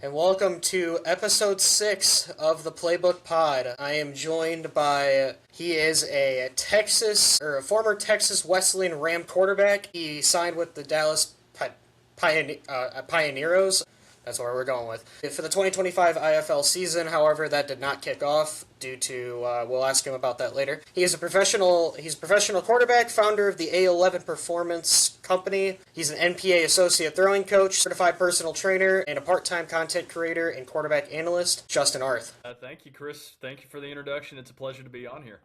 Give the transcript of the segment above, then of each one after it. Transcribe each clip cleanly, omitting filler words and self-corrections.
and welcome to episode 6 of the Playbook Pod. I am joined by, he is a a former Texas Wesleyan Ram quarterback. He signed with the Pioneeros. That's where we're going with. For the 2025 IFL season, however, that did not kick off due to, we'll ask him about that later. He's a professional quarterback, founder of the A11 Performance Company. He's an NPA associate throwing coach, certified personal trainer, and a part-time content creator and quarterback analyst, Justin Arth. Thank you, Chris. Thank you for the introduction. It's a pleasure to be on here.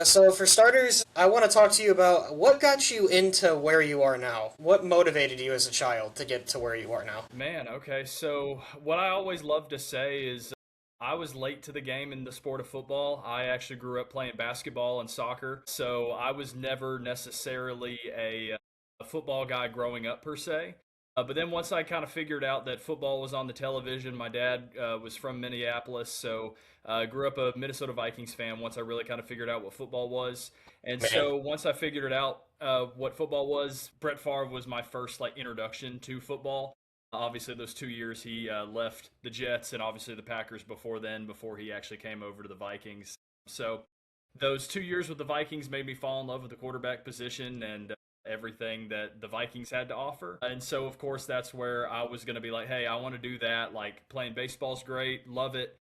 So for starters, I want to talk to you about what got you into where you are now. What motivated you as a child to get to where you are now? Man, okay. So what I always love to say is I was late to the game in the sport of football. I actually grew up playing basketball and soccer, so I was never necessarily a football guy growing up per se. But then once I kind of figured out that football was on the television, my dad was from Minneapolis, so I grew up a Minnesota Vikings fan once I really kind of figured out what football was. And Man. so once I figured it out what football was, Brett Favre was my first introduction to football. Obviously, those 2 years he left the Jets and obviously the Packers before then, before he actually came over to the Vikings. So those 2 years with the Vikings made me fall in love with the quarterback position and everything that the Vikings had to offer. And so, of course, that's where I was going to be like, hey, I want to do that. Like, playing baseball's great, love it.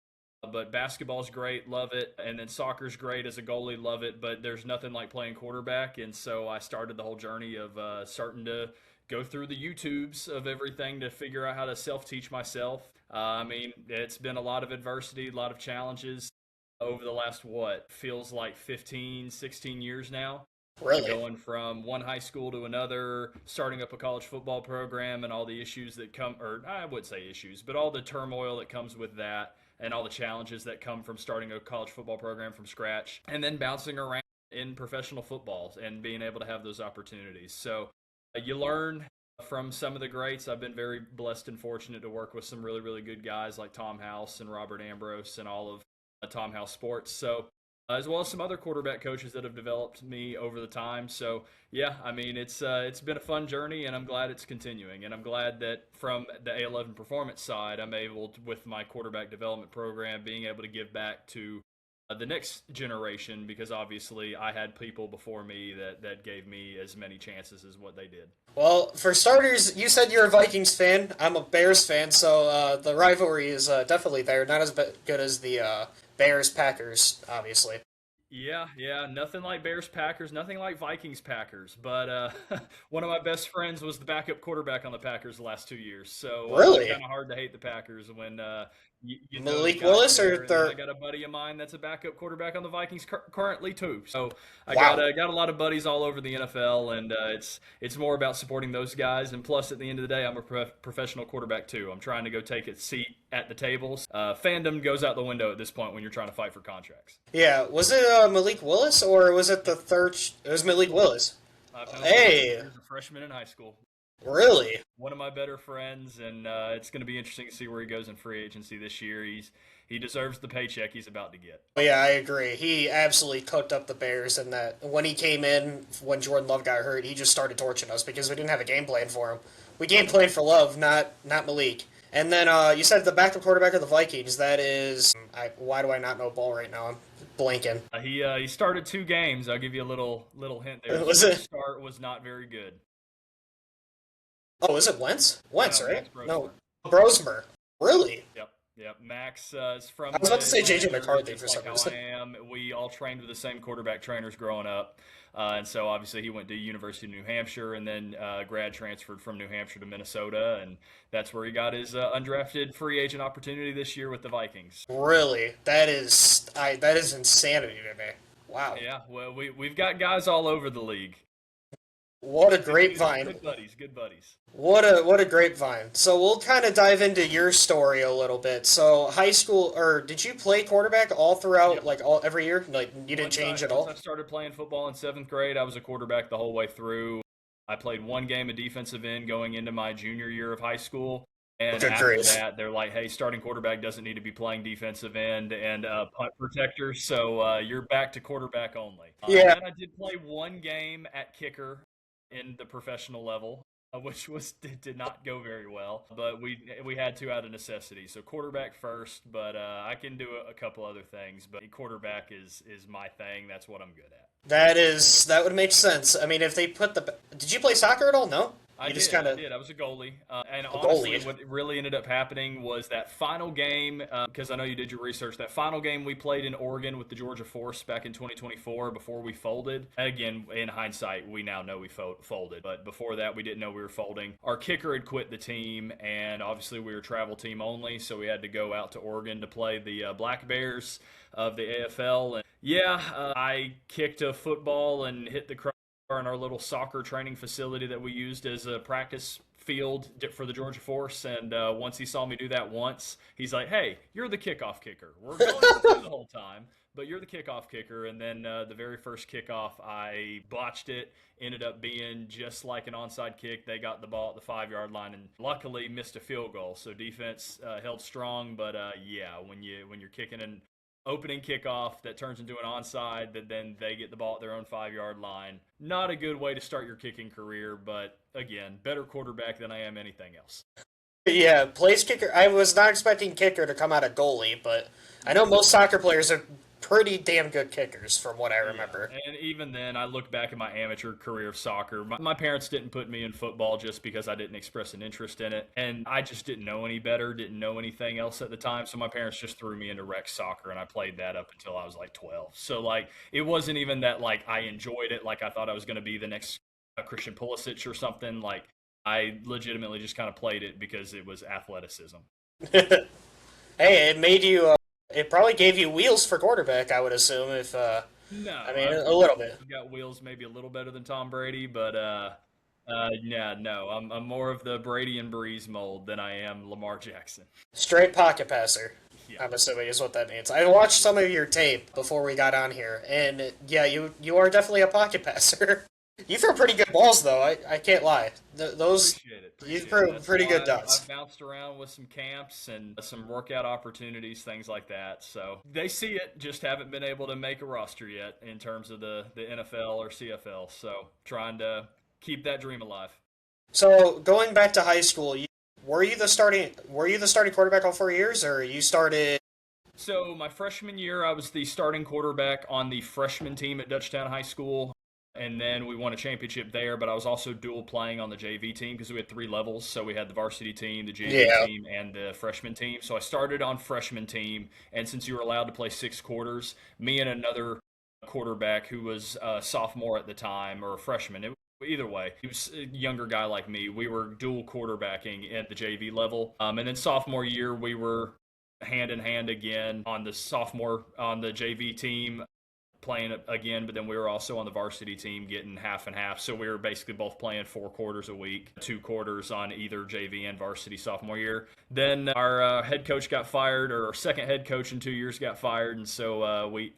But basketball's great, love it. And then soccer's great as a goalie, love it. But there's nothing like playing quarterback. And so I started the whole journey of starting to go through the YouTubes of everything to figure out how to self-teach myself. I mean, it's been a lot of adversity, a lot of challenges over the last, feels like 15, 16 years now. Really? Going from one high school to another, starting up a college football program, and all the issues that come, or I would say issues, but all the turmoil that comes with that, and all the challenges that come from starting a college football program from scratch, and then bouncing around in professional football and being able to have those opportunities. So you learn from some of the greats. I've been very blessed and fortunate to work with some really, really good guys like Tom House and Robert Ambrose and all of Tom House Sports. So as well as some other quarterback coaches that have developed me over the time. So yeah, I mean, it's been a fun journey, and I'm glad it's continuing. And I'm glad that from the A11 performance side, I'm able to, with my quarterback development program, being able to give back to the next generation, because obviously I had people before me that gave me as many chances as what they did. Well, for starters, you said you're a Vikings fan. I'm a Bears fan, so the rivalry is definitely there. Not as good as the Bears Packers, obviously. Yeah, nothing like Bears Packers, nothing like Vikings Packers. But one of my best friends was the backup quarterback on the Packers the last 2 years, so Really? kind of hard to hate the Packers when you know the Malik guys Willis or there. And then I their got a buddy of mine that's a backup quarterback on the Vikings currently too. So I got wow. got a lot of buddies all over the NFL, and it's more about supporting those guys. And plus, at the end of the day, I'm a professional quarterback too. I'm trying to go take a seat at the tables. Fandom goes out the window at this point when you're trying to fight for contracts. Yeah, was it Malik Willis or was it the third? It was Malik Willis. I've known him for Hey, years, a freshman in high school. really? One of my better friends, and it's going to be interesting to see where he goes in free agency this year. He deserves the paycheck he's about to get. Oh, yeah, I agree. He absolutely cooked up the Bears, and that when he came in, when Jordan Love got hurt, he just started torching us because we didn't have a game plan for him. We game planned for Love, not Malik. And then you said the backup quarterback of the Vikings. That is, why do I not know ball right now? I'm blanking. He started 2 games. I'll give you a little hint there. His Was first it? start was not very good. Oh, was it Wentz? Wentz, right? Max Brosmer. No, Brosmer. Really? Yep. Max is from I was about to say the J.J. area, McCarthy for just some like how reason. I am. We all trained with the same quarterback trainers growing up. And so obviously he went to University of New Hampshire and then grad transferred from New Hampshire to Minnesota. And that's where he got his undrafted free agent opportunity this year with the Vikings. Really? That is insanity to me. Wow. Yeah, well, we've got guys all over the league. What a Good, grapevine. good buddies, good buddies. What a grapevine. So we'll kind of dive into your story a little bit. So high school, or did you play quarterback all throughout, Yep. like all every year? Like you didn't change at Once I all? started playing football in 7th grade, I was a quarterback the whole way through. I played 1 game of defensive end going into my junior year of high school. And Good after grief. that, they're like, "Hey, starting quarterback doesn't need to be playing defensive end and punt protector, so you're back to quarterback only." And Yeah. then I did play 1 game at kicker in the professional level. which did not go very well. But we had to out of necessity. So quarterback first, but I can do a couple other things. But quarterback is my thing. That's what I'm good at. That would make sense. I mean, if they put did you play soccer at all? No, I you just did. kind I of did. I was a goalie. And a honestly, goalie. what really ended up happening was that final game, because I know you did your research, that final game we played in Oregon with the Georgia Force back in 2024 before we folded. Again, in hindsight, we now know we folded. But before that, we didn't know we were folding. Our kicker had quit the team, and obviously we were travel team only, so we had to go out to Oregon to play the Black Bears of the AFL. And yeah, I kicked a football and hit the in our little soccer training facility that we used as a practice field for the Georgia Force. And once he saw me do that once, he's like, "Hey, you're the kickoff kicker. We're going through the whole time, but you're the kickoff kicker." And then the very first kickoff, I botched it. Ended up being just like an onside kick. They got the ball at the 5-yard line and luckily missed a field goal. So defense held strong, but yeah, when you're kicking an opening kickoff that turns into an onside that then they get the ball at their own 5-yard line. Not a good way to start your kicking career, but again, better quarterback than I am anything else. Yeah, plays kicker. I was not expecting kicker to come out of goalie, but I know most soccer players are pretty damn good kickers, from what I remember. Yeah, and even then, I look back at my amateur career of soccer. My parents didn't put me in football just because I didn't express an interest in it, and I just didn't know any better, didn't know anything else at the time, so my parents just threw me into rec soccer, and I played that up until I was like 12. So, like, it wasn't even that, like, I enjoyed it, like I thought I was going to be the next Christian Pulisic or something. Like, I legitimately just kind of played it because it was athleticism. Hey, it made you. It probably gave you wheels for quarterback. I would assume if. No, I mean, a little bit. I've got wheels maybe a little better than Tom Brady, but yeah, no, I'm more of the Brady and Breeze mold than I am Lamar Jackson. Straight pocket passer. Yeah, I'm assuming is what that means. I watched some of your tape before we got on here, and yeah, you are definitely a pocket passer. You throw pretty good balls, though. I can't lie. Those appreciate it. you Appreciate it. throw That's pretty why good dots. I've bounced around with some camps and some workout opportunities, things like that. So they see it, just haven't been able to make a roster yet in terms of the NFL or CFL. So trying to keep that dream alive. So going back to high school, were you the starting quarterback all 4 years, or you started? So my freshman year, I was the starting quarterback on the freshman team at Dutchtown High School. And then we won a championship there, but I was also dual playing on the JV team because we had 3 levels. So we had the varsity team, the JV Yeah. team, and the freshman team. So I started on freshman team, and since you were allowed to play 6 quarters, me and another quarterback who was a sophomore at the time or a freshman, either way, he was a younger guy like me. We were dual quarterbacking at the JV level, and then sophomore year we were hand in hand again on the JV team playing again, but then we were also on the varsity team getting half and half. So we were basically both playing 4 quarters a week, 2 quarters on either JV and varsity sophomore year. Then our head coach got fired, or our second head coach in 2 years got fired, and so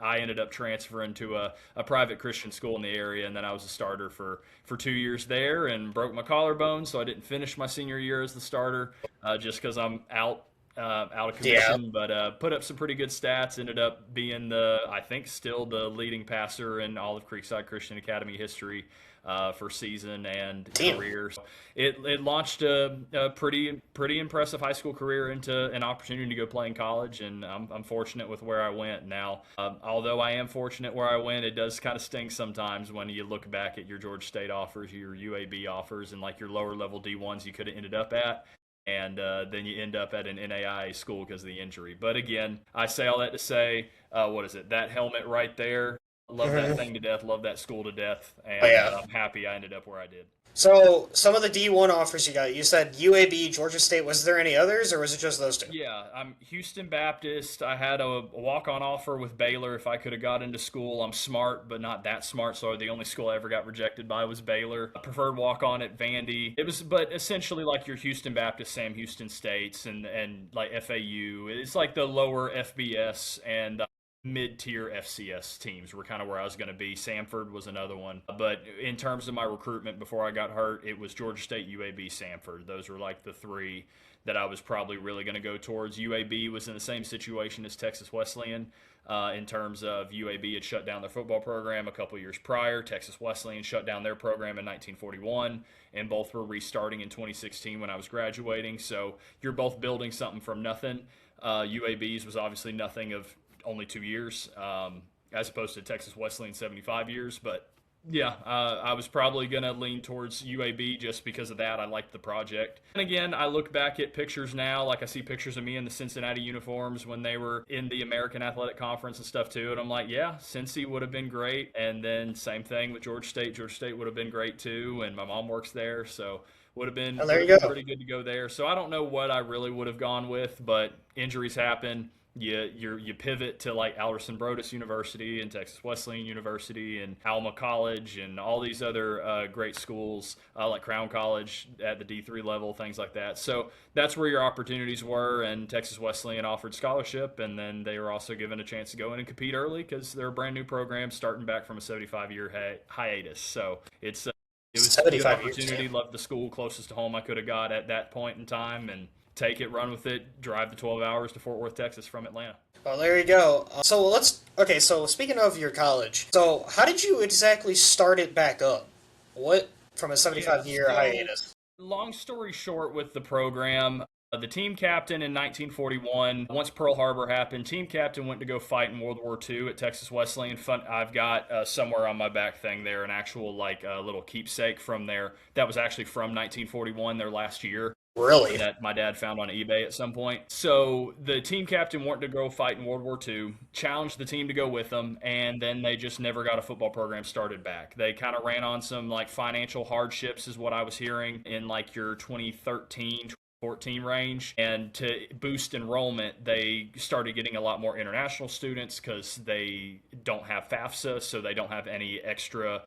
I ended up transferring to a private Christian school in the area, and then I was a starter for 2 years there and broke my collarbone, so I didn't finish my senior year as the starter just because I'm out of Yeah. commission, but put up some pretty good stats. Ended up being I think, still the leading passer in all of Creekside Christian Academy history for season and Damn. career. So it launched a pretty impressive high school career into an opportunity to go play in college, and I'm fortunate with where I went. Now, although I am fortunate where I went, it does kind of sting sometimes when you look back at your Georgia State offers, your UAB offers, and like your lower level D1s you could have ended up at. And then you end up at an NAIA school because of the injury. But again, I say all that to say, what is it? That helmet right there. Love that thing to death. Love that school to death. And Oh, yeah. I'm happy I ended up where I did. So some of the D1 offers you got, you said UAB, Georgia State. Was there any others, or was it just those two? Yeah, I'm Houston Baptist. I had a walk-on offer with Baylor if I could have got into school. I'm smart, but not that smart, so the only school I ever got rejected by was Baylor. I preferred walk-on at Vandy. But essentially like your Houston Baptist, Sam Houston States, and like FAU. It's like the lower FBS, and mid-tier FCS teams were kind of where I was going to be. Samford was another one. But in terms of my recruitment before I got hurt, it was Georgia State, UAB, Samford. Those were like the three that I was probably really going to go towards. UAB was in the same situation as Texas Wesleyan in terms of UAB had shut down their football program a couple years prior. Texas Wesleyan shut down their program in 1941, and both were restarting in 2016 when I was graduating. So you're both building something from nothing. UAB's was obviously nothing of only 2 years, as opposed to Texas Wesleyan 75 years. But yeah, I was probably going to lean towards UAB just because of that. I liked the project. And again, I look back at pictures now, like I see pictures of me in the Cincinnati uniforms when they were in the American Athletic Conference and stuff too. And I'm like, yeah, Cincy would have been great. And then same thing with Georgia State. Georgia State would have been great too. And my mom works there, so would have been pretty good to go there. So I don't know what I really would have gone with, but injuries happen. You pivot to like Alderson Broaddus University and Texas Wesleyan University and Alma College and all these other great schools like Crown College at the D3 level, things like that. So that's where your opportunities were, and Texas Wesleyan offered scholarship, and then they were also given a chance to go in and compete early because they're a brand new program starting back from a 75-year hiatus. So it was a good opportunity. Years. Loved the school closest to home I could have got at that point in time, and take it, run with it, drive the 12 hours to Fort Worth, Texas from Atlanta. Well, there you go. So speaking of your college, so how did you exactly start it back up? What, from a 75-year hiatus? Long story short with the program, the team captain in 1941, once Pearl Harbor happened, team captain went to go fight in World War II at Texas Wesleyan. I've got somewhere on my back thing there an actual little keepsake from there. That was actually from 1941, their last year. Really? That my dad found on eBay at some point. So the team captain wanted to go fight in World War II, challenged the team to go with them, and then they just never got a football program started back. They kind of ran on some financial hardships is what I was hearing in your 2013, 14 range, and to boost enrollment they started getting a lot more international students because they don't have FAFSA, so they don't have any extra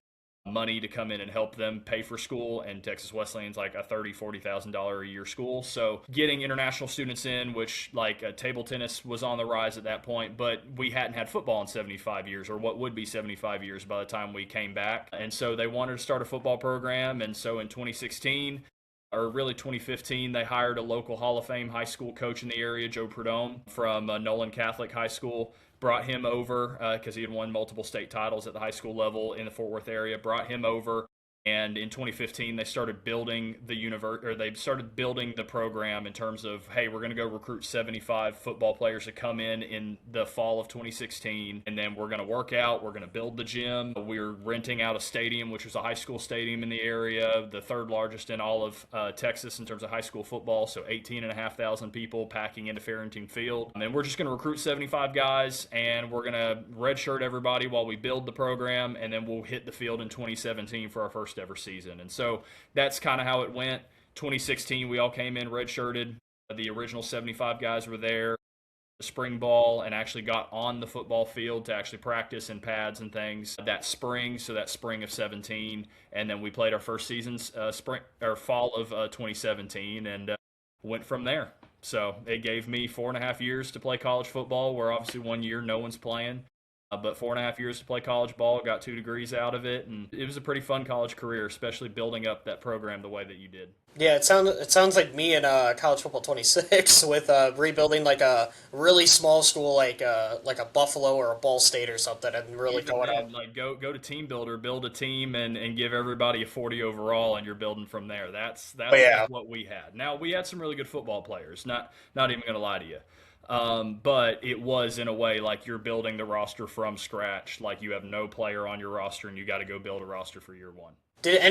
money to come in and help them pay for school, and Texas Wesleyan's like a $30,000-$40,000 a year school. So getting international students in, which table tennis was on the rise at that point, but we hadn't had football in 75 years, or what would be 75 years by the time we came back. And so they wanted to start a football program, and so in 2016, or really 2015, they hired a local Hall of Fame high school coach in the area, Joe Prudhomme from Nolan Catholic High School. Brought him over because he had won multiple state titles at the high school level in the Fort Worth area. Brought him over, and in 2015 they started building the program in terms of, hey, we're going to go recruit 75 football players to come in the fall of 2016, and then we're going to work out. We're going to build the gym. We're renting out a stadium, which was a high school stadium in the area, the third largest in all of Texas in terms of high school football. So 18,500 people packing into Farrington Field, and we're just going to recruit 75 guys, and we're going to redshirt everybody while we build the program, and then we'll hit the field in 2017 for our first ever season. And so that's kind of how it went. 2016, we all came in redshirted. The original 75 guys were there, the spring ball, and actually got on the football field to actually practice in pads and things that spring. So that spring of 17, and then we played our first seasons fall of 2017, and went from there. So it gave me 4.5 years to play college football, where obviously 1 year no one's playing. But 4.5 years to play college ball, got 2 degrees out of it, and it was a pretty fun college career, especially building up that program the way that you did. Yeah, it sounds like me in College Football 26 with rebuilding a really small school like a Buffalo or a Ball State or something, and really going up. Go to Team Builder, build a team, and give everybody a 40 overall, and you're building from there. That's what we had. Now we had some really good football players. Not even going to lie to you. But it was in a way like you're building the roster from scratch. Like you have no player on your roster, and you got to go build a roster for year one. Did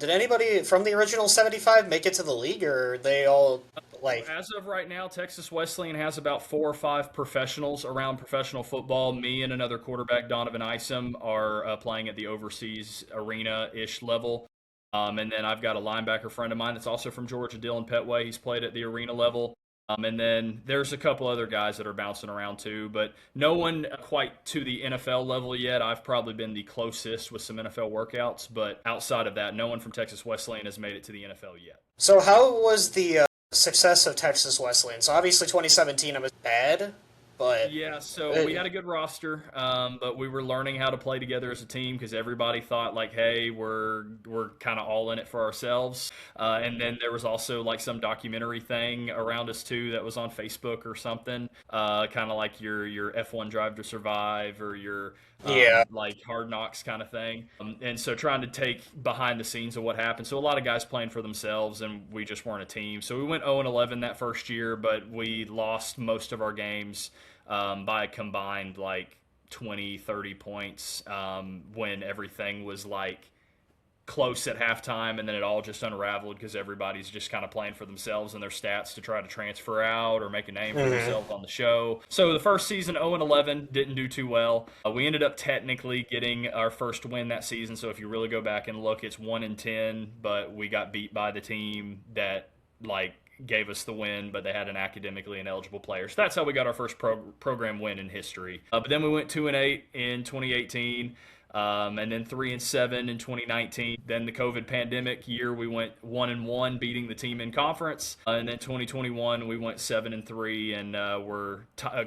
anybody from the original 75 make it to the league, or are they all As of right now, Texas Wesleyan has about 4 or 5 professionals around professional football. Me and another quarterback, Donovan Isom, are playing at the overseas arena-ish level. And then I've got a linebacker friend of mine that's also from Georgia, Dylan Petway. He's played at the arena level. And then there's a couple other guys that are bouncing around too, but no one quite to the NFL level yet. I've probably been the closest with some NFL workouts, but outside of that, no one from Texas Wesleyan has made it to the NFL yet. So how was the success of Texas Wesleyan? So obviously 2017 was bad, but Yeah, so uh, we had a good roster, but we were learning how to play together as a team because everybody thought like, "Hey, we're kind of all in it for ourselves." And then there was also like some documentary thing around us too that was on Facebook or something, kind of like your F1 Drive to Survive or your yeah. like Hard Knocks kind of thing. And so trying to take behind the scenes of what happened. So a lot of guys playing for themselves, and we just weren't a team. So we went 0-11 that first year, but we lost most of our games by a combined like 20, 30 points when everything was like close at halftime, and then it all just unraveled because everybody's just kind of playing for themselves and their stats to try to transfer out or make a name for Mhm. themselves on the show. So the first season, 0-11, didn't do too well. We ended up technically getting our first win that season. So if you really go back and look, it's 1-10, but we got beat by the team that like gave us the win, but they had an academically ineligible player. So that's how we got our first program win in history. But then we went 2-8 in 2018. And then 3-7 in 2019. Then the COVID pandemic year, we went 1-1, beating the team in conference. And then 2021, we went 7-3, and we're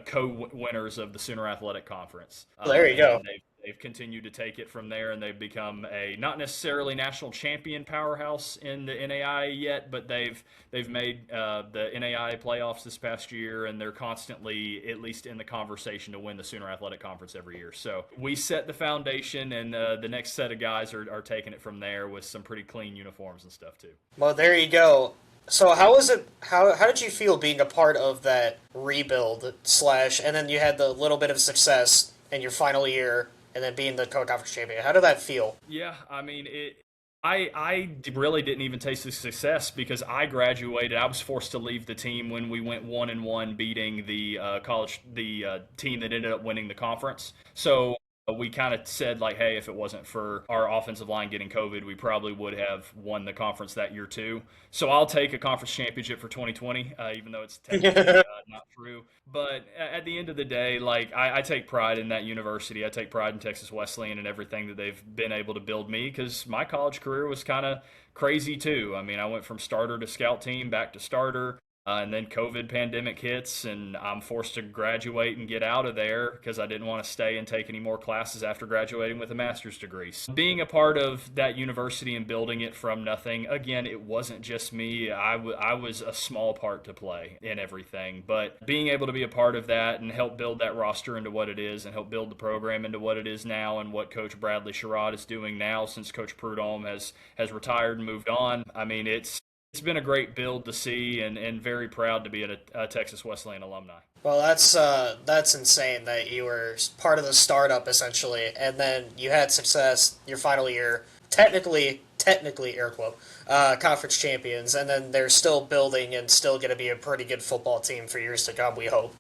co-winners of the Sooner Athletic Conference. There you And then go. they've continued to take it from there, and they've become a not necessarily national champion powerhouse in the NAIA yet, but they've made the NAIA playoffs this past year, and they're constantly at least in the conversation to win the Sooner Athletic Conference every year. So we set the foundation, and the next set of guys are taking it from there with some pretty clean uniforms and stuff too. Well, there you go. So how was it? How did you feel being a part of that rebuild slash, and then you had the little bit of success in your final year, and then being the co-conference champion? How did that feel? Yeah, I mean it. I really didn't even taste the success because I graduated. I was forced to leave the team when we went 1-1, beating the team that ended up winning the conference. So we kind of said like, hey, if it wasn't for our offensive line getting COVID, we probably would have won the conference that year too. So I'll take a conference championship for 2020, even though it's technically not true. But at the end of the day, like I take pride in that university. I take pride in Texas Wesleyan and everything that they've been able to build me because my college career was kind of crazy too. I mean, I went from starter to scout team back to starter. And then COVID pandemic hits, and I'm forced to graduate and get out of there because I didn't want to stay and take any more classes after graduating with a master's degree. So being a part of that university and building it from nothing, again, it wasn't just me. I was a small part to play in everything. But being able to be a part of that and help build that roster into what it is and help build the program into what it is now and what Coach Bradley Sherrod is doing now since Coach Prudhomme has retired and moved on, I mean, it's been a great build to see, and very proud to be a Texas Wesleyan alumni. Well, that's insane that you were part of the startup essentially, and then you had success your final year. Technically, air quote, conference champions, and then they're still building and still going to be a pretty good football team for years to come. We hope.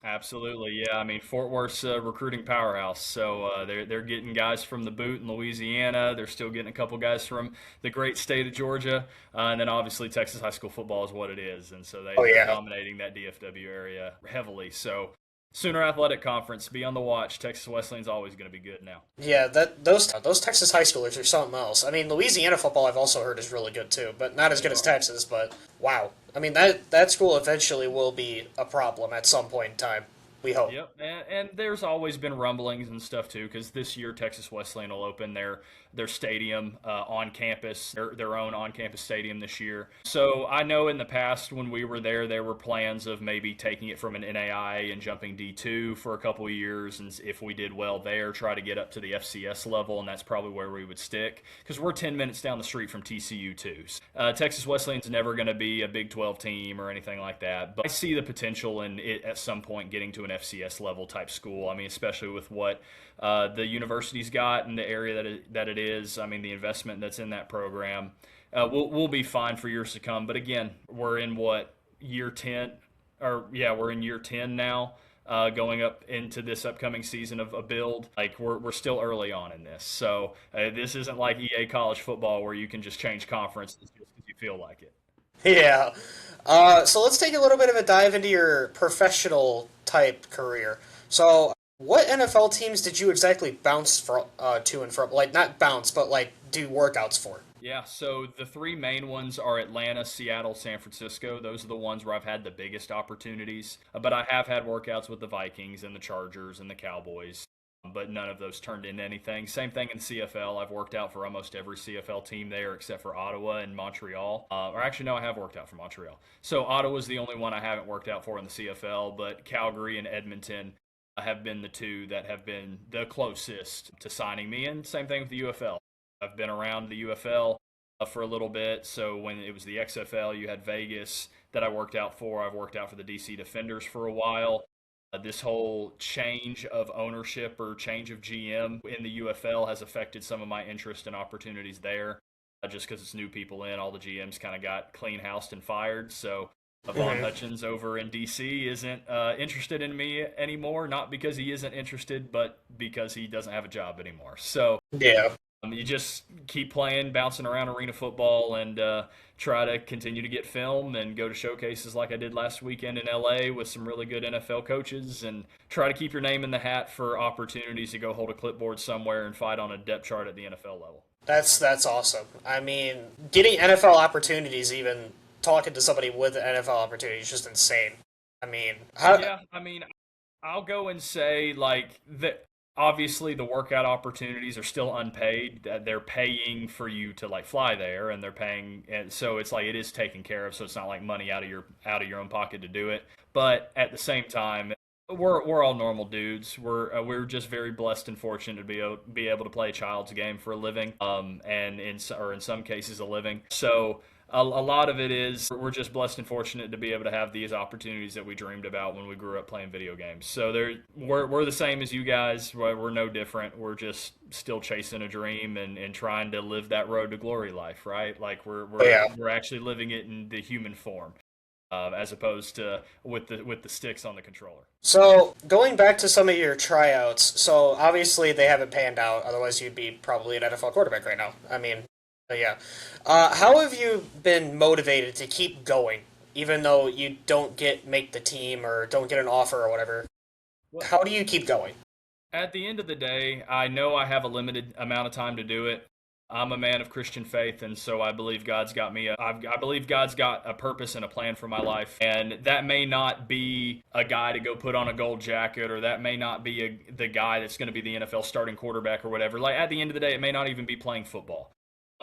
Absolutely, yeah. I mean, Fort Worth's a recruiting powerhouse, so they're getting guys from the boot in Louisiana. They're still getting a couple guys from the great state of Georgia, and then obviously Texas high school football is what it is, and so Oh they're yeah. dominating that DFW area heavily. So Sooner Athletic Conference, be on the watch. Texas Wesleyan's always going to be good now. Yeah, that those Texas high schoolers are something else. I mean, Louisiana football I've also heard is really good too, but not as They good as are. Texas. But wow, I mean that school eventually will be a problem at some point in time. We hope. Yep, and there's always been rumblings and stuff too, because this year Texas Wesleyan will open their stadium on campus, their own on campus stadium this year. So I know in the past when we were there were plans of maybe taking it from an NAIA and jumping D2 for a couple of years, and if we did well there, try to get up to the FCS level, and that's probably where we would stick, because we're 10 minutes down the street from TCU too. Texas Wesleyan's never going to be a Big 12 team or anything like that, but I see the potential in it at some point getting to an FCS level type school. I mean, especially with what the university's got and the area that it is. I mean, the investment that's in that program. We'll be fine for years to come. But again, we're in what, year 10? Or yeah, we're in year 10 now. Going up into this upcoming season of a build, like we're still early on in this, so this isn't like EA college football where you can just change conferences just because you feel like it. Yeah. So let's take a little bit of a dive into your professional type career. So, what NFL teams did you exactly bounce from to and from? Like not bounce, but like do workouts for? Yeah, so the three main ones are Atlanta, Seattle, San Francisco. Those are the ones where I've had the biggest opportunities. But I have had workouts with the Vikings and the Chargers and the Cowboys, but none of those turned into anything. Same thing in CFL. I've worked out for almost every CFL team there except for Ottawa and Montreal. Or actually, no, I have worked out for Montreal. So Ottawa's the only one I haven't worked out for in the CFL, but Calgary and Edmonton have been the two that have been the closest to signing me. And same thing with the UFL. I've been around the UFL for a little bit. So when it was the XFL, you had Vegas that I worked out for. I've worked out for the DC Defenders for a while. This whole change of ownership or change of GM in the UFL has affected some of my interest and opportunities there. Just because it's new people in, all the GMs kind of got clean housed and fired. So Vaughn Hutchins over in DC isn't interested in me anymore. Not because he isn't interested, but because he doesn't have a job anymore. So Yeah. you just keep playing, bouncing around arena football, and try to continue to get film and go to showcases like I did last weekend in LA with some really good NFL coaches, and try to keep your name in the hat for opportunities to go hold a clipboard somewhere and fight on a depth chart at the NFL level. That's awesome. I mean, getting NFL opportunities, even talking to somebody with NFL opportunities, is just insane. I mean, how? Yeah, I mean, I'll go and say like that. Obviously, the workout opportunities are still unpaid. They're paying for you to like fly there, and they're paying, and so it's like it is taken care of. So it's not like money out of your own pocket to do it. But at the same time, we're all normal dudes. We're just very blessed and fortunate to be able to play a child's game for a living, and in some cases a living. So a lot of it is we're just blessed and fortunate to be able to have these opportunities that we dreamed about when we grew up playing video games. So we're the same as you guys. We're no different. We're just still chasing a dream and trying to live that road to glory life, right? Like we're actually living it in the human form. As opposed to with the sticks on the controller. So going back to some of your tryouts, so obviously they haven't panned out. Otherwise, you'd be probably an NFL quarterback right now. I mean, yeah. How have you been motivated to keep going, even though you don't make the team or don't get an offer or whatever? Well, How do you keep going? at the end of the day, I know I have a limited amount of time to do it. I'm a man of Christian faith, and so I believe God's got me. I believe God's got a purpose and a plan for my life, and that may not be a guy to go put on a gold jacket, or that may not be the guy that's going to be the NFL starting quarterback or whatever. Like at the end of the day, it may not even be playing football.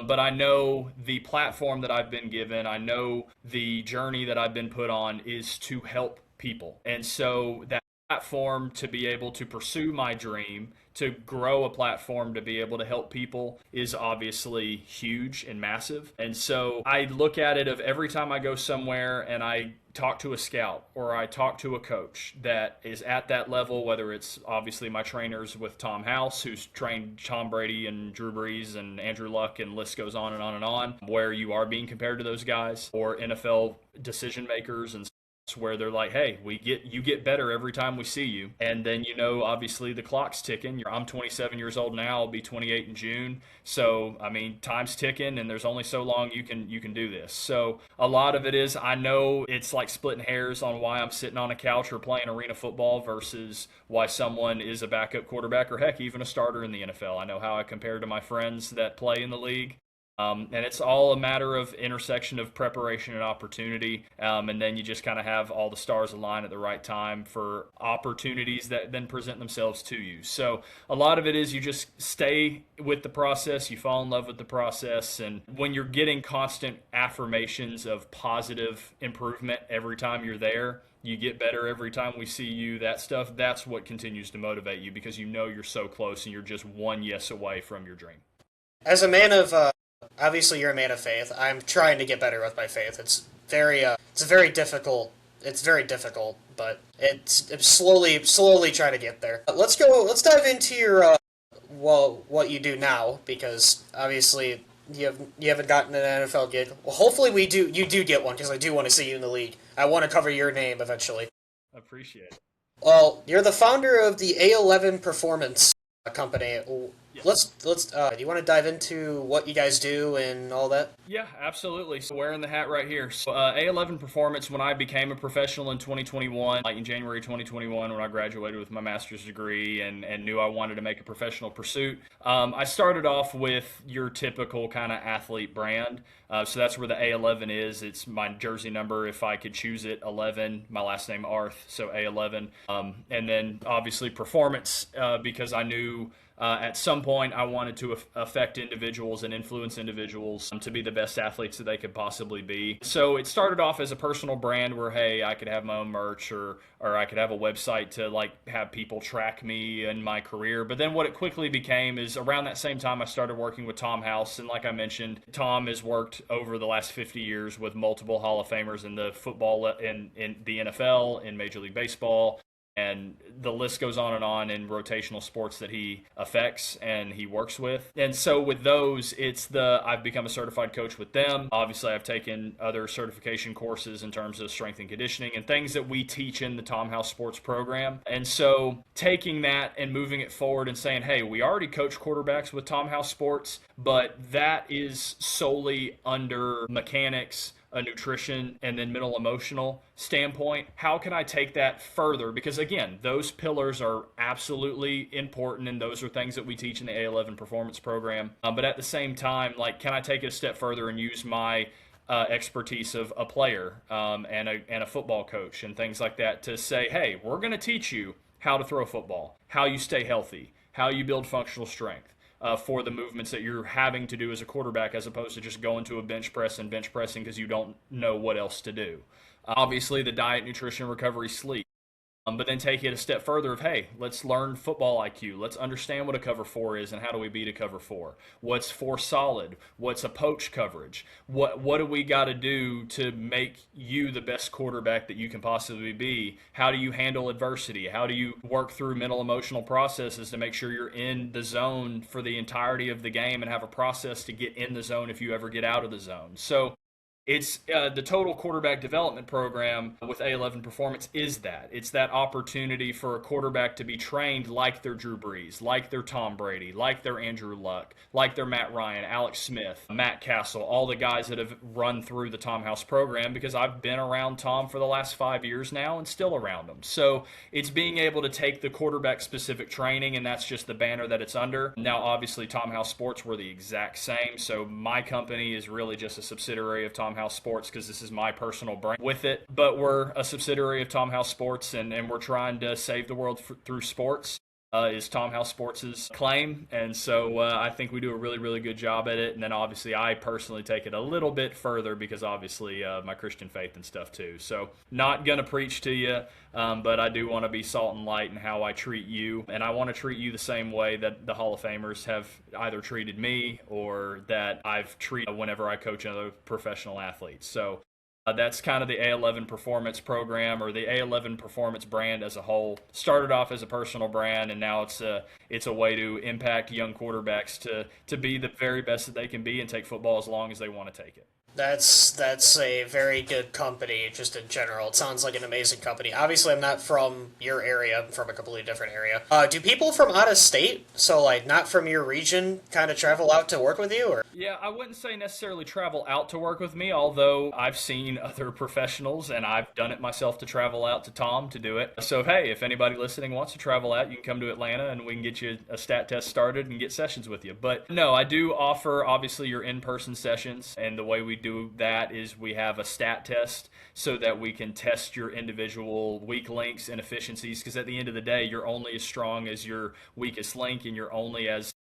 But I know the platform that I've been given. I know the journey that I've been put on is to help people, and so that platform to be able to pursue my dream, to grow a platform to be able to help people is obviously huge and massive. And so I look at it of every time I go somewhere and I talk to a scout or I talk to a coach that is at that level, whether it's obviously my trainers with Tom House, who's trained Tom Brady and Drew Brees and Andrew Luck, and list goes on and on and on, where you are being compared to those guys, or NFL decision makers and where they're like, hey, you get better every time we see you. And then, obviously the clock's ticking. I'm 27 years old now. I'll be 28 in June. So I mean, time's ticking, and there's only so long you can do this. So a lot of it is, I know it's like splitting hairs on why I'm sitting on a couch or playing arena football versus why someone is a backup quarterback, or heck, even a starter in the NFL. I know how I compare to my friends that play in the league. And it's all a matter of intersection of preparation and opportunity. And then you just kind of have all the stars align at the right time for opportunities that then present themselves to you. So a lot of it is you just stay with the process, you fall in love with the process. And when you're getting constant affirmations of positive improvement every time you're there, you get better every time we see you, that stuff, that's what continues to motivate you, because you're so close and you're just one yes away from your dream. As a man of obviously you're a man of faith. I'm trying to get better with my faith. It's very difficult. It's very difficult, but it's slowly trying to get there. Let's go. Let's dive into your what you do now, because obviously you haven't gotten an NFL gig. Well, hopefully you do get one, because I do want to see you in the league. I want to cover your name eventually. Appreciate it. Well, you're the founder of the A11 Performance company. Let's do you want to dive into what you guys do and all that? Yeah, absolutely. So wearing the hat right here. So A11 Performance, when I became a professional in 2021, like in January 2021, when I graduated with my master's degree and knew I wanted to make a professional pursuit, I started off with your typical kind of athlete brand. So that's where the A11 is. It's my jersey number, if I could choose it, 11. My last name Arth, so A11. And then obviously performance, because I knew at some point, I wanted to affect individuals and influence individuals to be the best athletes that they could possibly be. So it started off as a personal brand where, hey, I could have my own merch or I could have a website to like have people track me and my career. But then what it quickly became is around that same time I started working with Tom House. And like I mentioned, Tom has worked over the last 50 years with multiple Hall of Famers in the football, in the NFL, in Major League Baseball, and the list goes on in rotational sports that he affects and he works with. And so with those, I've become a certified coach with them. Obviously, I've taken other certification courses in terms of strength and conditioning and things that we teach in the Tom House Sports program. And so taking that and moving it forward and saying, hey, we already coach quarterbacks with Tom House Sports, but that is solely under mechanics, a nutrition, and then mental emotional standpoint. How can I take that further? Because again, those pillars are absolutely important, and those are things that we teach in the A11 Performance program. But at the same time, like, can I take it a step further and use my expertise of a player and a football coach and things like that to say, hey, we're going to teach you how to throw a football, how you stay healthy, how you build functional strength. For the movements that you're having to do as a quarterback, as opposed to just going to a bench press and bench pressing because you don't know what else to do. Obviously, the diet, nutrition, recovery, sleep. But then take it a step further of, hey, let's learn football IQ. Let's understand what a cover four is and how do we beat a cover four. What's four solid? What's a poach coverage? What do we got to do to make you the best quarterback that you can possibly be? How do you handle adversity? How do you work through mental emotional processes to make sure you're in the zone for the entirety of the game and have a process to get in the zone if you ever get out of the zone? So it's the total quarterback development program with A11 Performance is that. It's that opportunity for a quarterback to be trained like their Drew Brees, like their Tom Brady, like their Andrew Luck, like their Matt Ryan, Alex Smith, Matt Castle, all the guys that have run through the Tom House program, because I've been around Tom for the last 5 years now and still around him. So it's being able to take the quarterback-specific training, and that's just the banner that it's under. Now, obviously, Tom House Sports, we're the exact same. So my company is really just a subsidiary of Tom House Sports because this is my personal brand with it. But we're a subsidiary of Tom House Sports, and we're trying to save the world through sports. Is Tom House Sports' claim. And so I think we do a really, really good job at it. And then obviously I personally take it a little bit further because obviously my Christian faith and stuff too. So not going to preach to you, but I do want to be salt and light in how I treat you. And I want to treat you the same way that the Hall of Famers have either treated me or that I've treated whenever I coach other professional athletes. So that's kind of the A11 Performance program, or the A11 Performance brand as a whole. Started off as a personal brand, and now it's a way to impact young quarterbacks to be the very best that they can be and take football as long as they want to take it. That's a very good company, just in general. It sounds like an amazing company. Obviously, I'm not from your area. I'm from a completely different area. Do people from out of state, so like not from your region, kind of travel out to work with you? Or Yeah, I wouldn't say necessarily travel out to work with me, although I've seen other professionals and I've done it myself to travel out to Tom to do it. So, hey, if anybody listening wants to travel out, you can come to Atlanta and we can get you a stat test started and get sessions with you. But no, I do offer, obviously, your in-person sessions, and the way we do that is we have a stat test so that we can test your individual weak links and efficiencies, because at the end of the day, you're only as strong as your weakest link and you're only as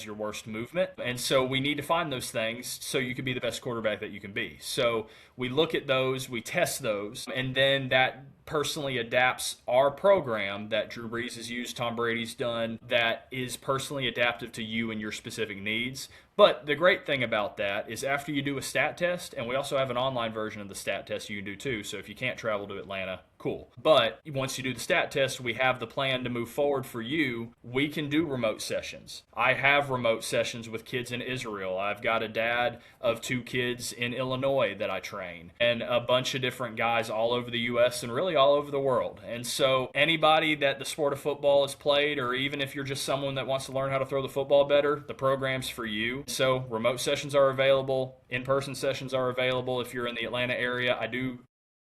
your worst movement. And so we need to find those things so you can be the best quarterback that you can be. So we look at those, we test those, and then that personally adapts our program that Drew Brees has used, Tom Brady's done, that is personally adaptive to you and your specific needs. But the great thing about that is after you do a stat test, and we also have an online version of the stat test you can do too, so if you can't travel to Atlanta, Cool. But once you do the stat test, we have the plan to move forward for you. We can do remote sessions. I have remote sessions with kids in Israel. I've got a dad of 2 kids in Illinois that I train, and a bunch of different guys all over the U.S. and really all over the world. And so anybody that the sport of football has played, or even if you're just someone that wants to learn how to throw the football better, the program's for you. So remote sessions are available. In-person sessions are available if you're in the Atlanta area.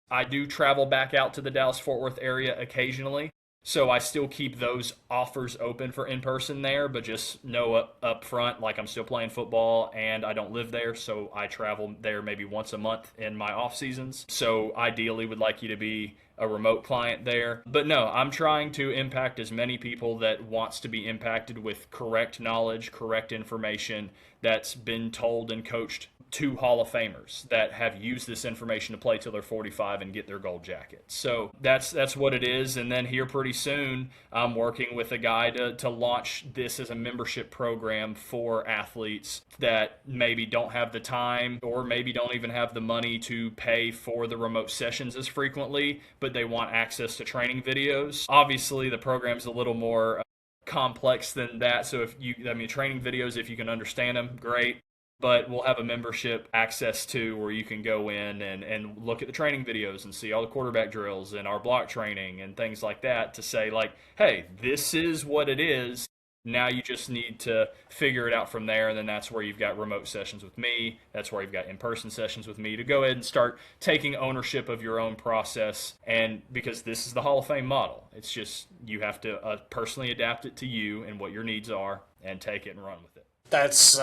I do travel back out to the Dallas-Fort Worth area occasionally, so I still keep those offers open for in-person there, but just know up front, like I'm still playing football and I don't live there, so I travel there maybe once a month in my off seasons. So ideally would like you to be a remote client there. But no, I'm trying to impact as many people that wants to be impacted with correct knowledge, correct information that's been told and coached to Hall of Famers that have used this information to play till they're 45 and get their gold jacket. So that's what it is. And then here pretty soon, I'm working with a guy to launch this as a membership program for athletes that maybe don't have the time or maybe don't even have the money to pay for the remote sessions as frequently, but they want access to training videos. Obviously, the program's a little more complex than that. So training videos, if you can understand them, great. But we'll have a membership access to where you can go in and look at the training videos and see all the quarterback drills and our block training and things like that to say, like, hey, this is what it is. Now you just need to figure it out from there. And then that's where you've got remote sessions with me. That's where you've got in-person sessions with me to go ahead and start taking ownership of your own process. And because this is the Hall of Fame model, it's just you have to personally adapt it to you and what your needs are and take it and run with it. That's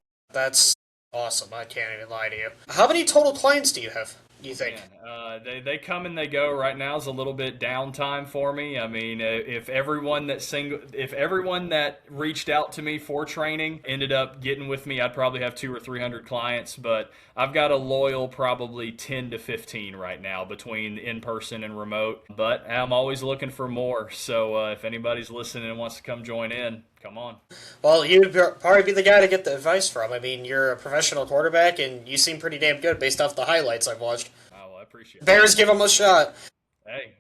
awesome. I can't even lie to you. How many total clients do you have, you think? Man, they come and they go. Right now is a little bit downtime for me. I mean, if everyone that reached out to me for training ended up getting with me, I'd probably have 200 or 300 clients. But I've got a loyal probably 10 to 15 right now between in-person and remote. But I'm always looking for more. So if anybody's listening and wants to come join in, come on. Well, you'd probably be the guy to get the advice from. I mean, you're a professional quarterback, and you seem pretty damn good based off the highlights I've watched. Oh, well, I appreciate it. Bears, give him a shot. Hey,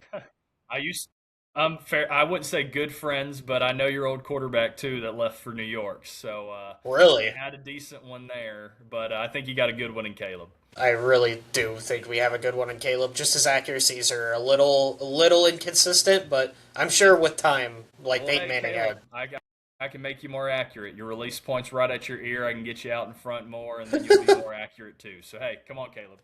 fair. I wouldn't say good friends, but I know your old quarterback too that left for New York. So really, had a decent one there, but I think you got a good one in Caleb. I really do think we have a good one in Caleb. Just his accuracies are a little inconsistent, but I'm sure with time, like Peyton Manning had. I can make you more accurate. Your release point's right at your ear. I can get you out in front more, and then you'll be more accurate too. So hey, come on, Caleb.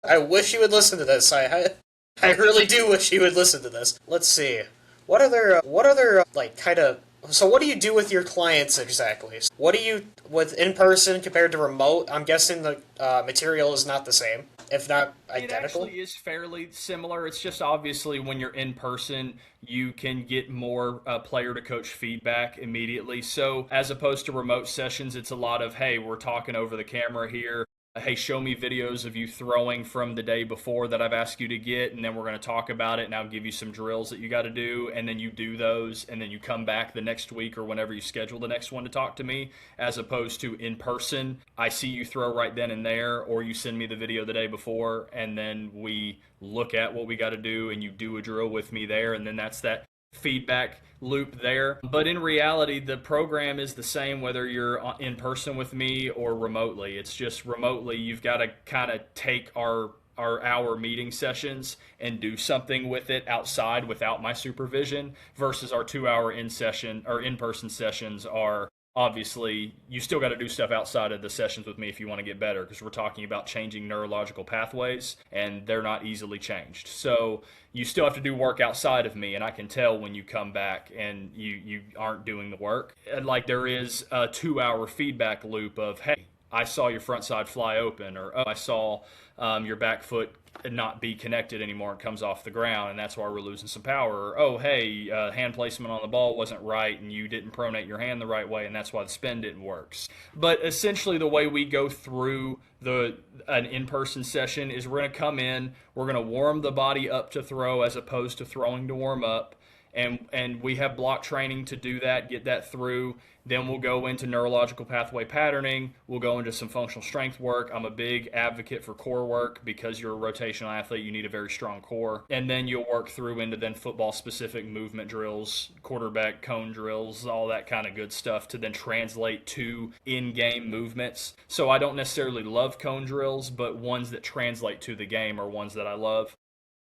I wish you would listen to this. I really do wish you would listen to this. Let's see. What other like kind of. So what do you do with your clients exactly? What do you with in person compared to remote? I'm guessing the material is not the same, if not identical. It actually is fairly similar. It's just obviously when you're in person, you can get more player to coach feedback immediately. So as opposed to remote sessions, it's a lot of, hey, we're talking over the camera here. Hey, show me videos of you throwing from the day before that I've asked you to get, and then we're going to talk about it, and I'll give you some drills that you got to do, and then you do those, and then you come back the next week or whenever you schedule the next one to talk to me, as opposed to in person. I see you throw right then and there, or you send me the video the day before, and then we look at what we got to do, and you do a drill with me there, and then that's that feedback loop there. But in reality, the program is the same whether you're in person with me or remotely. It's just remotely you've got to kind of take our hour meeting sessions and do something with it outside without my supervision versus our 2-hour in-person sessions are obviously you still got to do stuff outside of the sessions with me if you want to get better, because we're talking about changing neurological pathways and they're not easily changed. So you still have to do work outside of me, and I can tell when you come back and you aren't doing the work. And like there is a 2-hour feedback loop of, hey, I saw your front side fly open, or oh, I saw your back foot not be connected anymore and comes off the ground, and that's why we're losing some power. Or, oh, hey, hand placement on the ball wasn't right, and you didn't pronate your hand the right way, and that's why the spin didn't work. But essentially the way we go through an in-person session is we're going to come in, we're going to warm the body up to throw as opposed to throwing to warm up, and we have block training to do that, get that through. Then we'll go into neurological pathway patterning. We'll go into some functional strength work. I'm a big advocate for core work because you're a rotational athlete. You need a very strong core. And then you'll work through into then football specific movement drills, quarterback cone drills, all that kind of good stuff to then translate to in-game movements. So I don't necessarily love cone drills, but ones that translate to the game are ones that I love.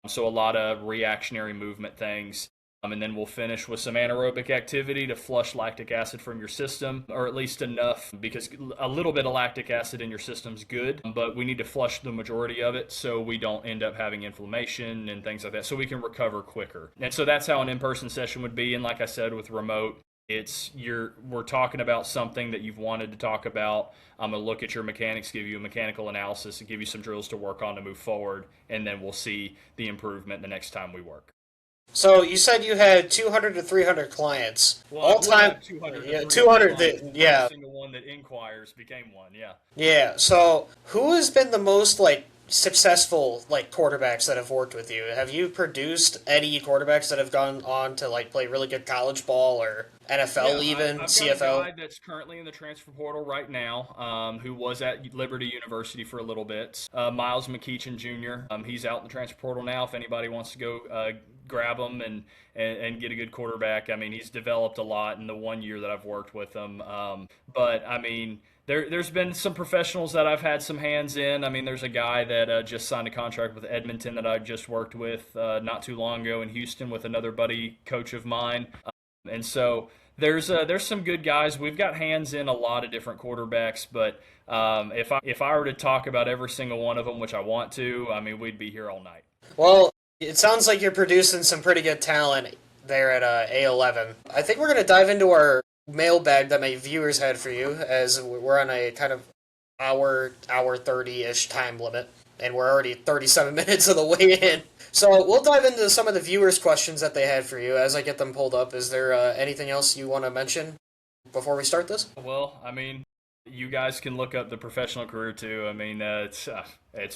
So a lot of reactionary movement things. And then we'll finish with some anaerobic activity to flush lactic acid from your system, or at least enough, because a little bit of lactic acid in your system's good, but we need to flush the majority of it so we don't end up having inflammation and things like that, so we can recover quicker. And so that's how an in-person session would be. And like I said, with remote, we're talking about something that you've wanted to talk about. I'm gonna look at your mechanics, give you a mechanical analysis, and give you some drills to work on to move forward, and then we'll see the improvement the next time we work. So you said you had 200 to 300 clients. Well, All time, 200, yeah, 200. Yeah, every single one that inquires became one. Yeah. yeah. So who has been the most like successful like quarterbacks that have worked with you? Have you produced any quarterbacks that have gone on to like play really good college ball or NFL even I've CFL? got a guy that's currently in the transfer portal right now, who was at Liberty University for a little bit. Miles McKeechin Jr. He's out in the transfer portal now. If anybody wants to go grab him and get a good quarterback, I mean, he's developed a lot in the 1 year that I've worked with him. But I mean, there's been some professionals that I've had some hands in. I mean, there's a guy that just signed a contract with Edmonton that I just worked with not too long ago in Houston with another buddy coach of mine. And so there's some good guys. We've got hands in a lot of different quarterbacks, but if I were to talk about every single one of them, which I want to, I mean, we'd be here all night. Well, it sounds like you're producing some pretty good talent there at A11. I think we're going to dive into our mailbag that my viewers had for you, as we're on a kind of hour 30-ish time limit, and we're already 37 minutes of the way in. So we'll dive into some of the viewers' questions that they had for you as I get them pulled up. Is there anything else you want to mention before we start this? Well, I mean, you guys can look up the professional career too. I mean, it's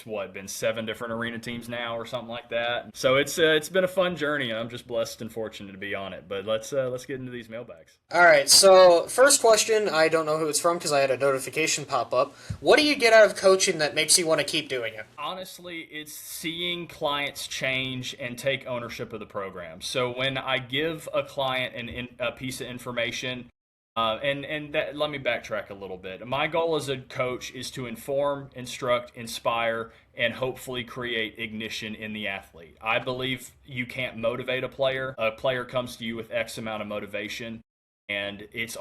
been 7 different arena teams now or something like that. So it's been a fun journey, and I'm just blessed and fortunate to be on it. But let's get into these mailbags. All right. So first question, I don't know who it's from because I had a notification pop up. What do you get out of coaching that makes you want to keep doing it? Honestly, it's seeing clients change and take ownership of the program. So when I give a client a piece of information. And that, let me backtrack a little bit. My goal as a coach is to inform, instruct, inspire, and hopefully create ignition in the athlete. I believe you can't motivate a player. A player comes to you with X amount of motivation, and it's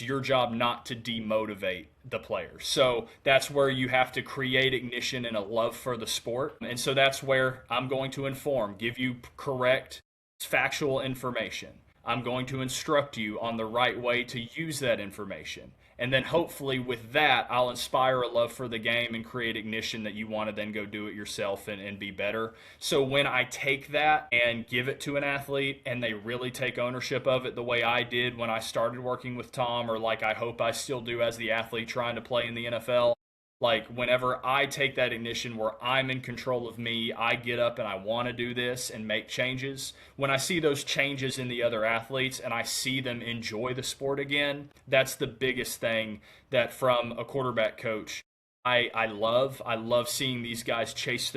your job not to demotivate the player. So that's where you have to create ignition and a love for the sport. And so that's where I'm going to inform, give you correct, factual information. I'm going to instruct you on the right way to use that information. And then hopefully with that, I'll inspire a love for the game and create ignition that you want to then go do it yourself and be better. So when I take that and give it to an athlete and they really take ownership of it the way I did when I started working with Tom, or like I hope I still do as the athlete trying to play in the NFL, like whenever I take that ignition where I'm in control of me, I get up and I want to do this and make changes. When I see those changes in the other athletes and I see them enjoy the sport again, that's the biggest thing that from a quarterback coach I love. I love seeing these guys chase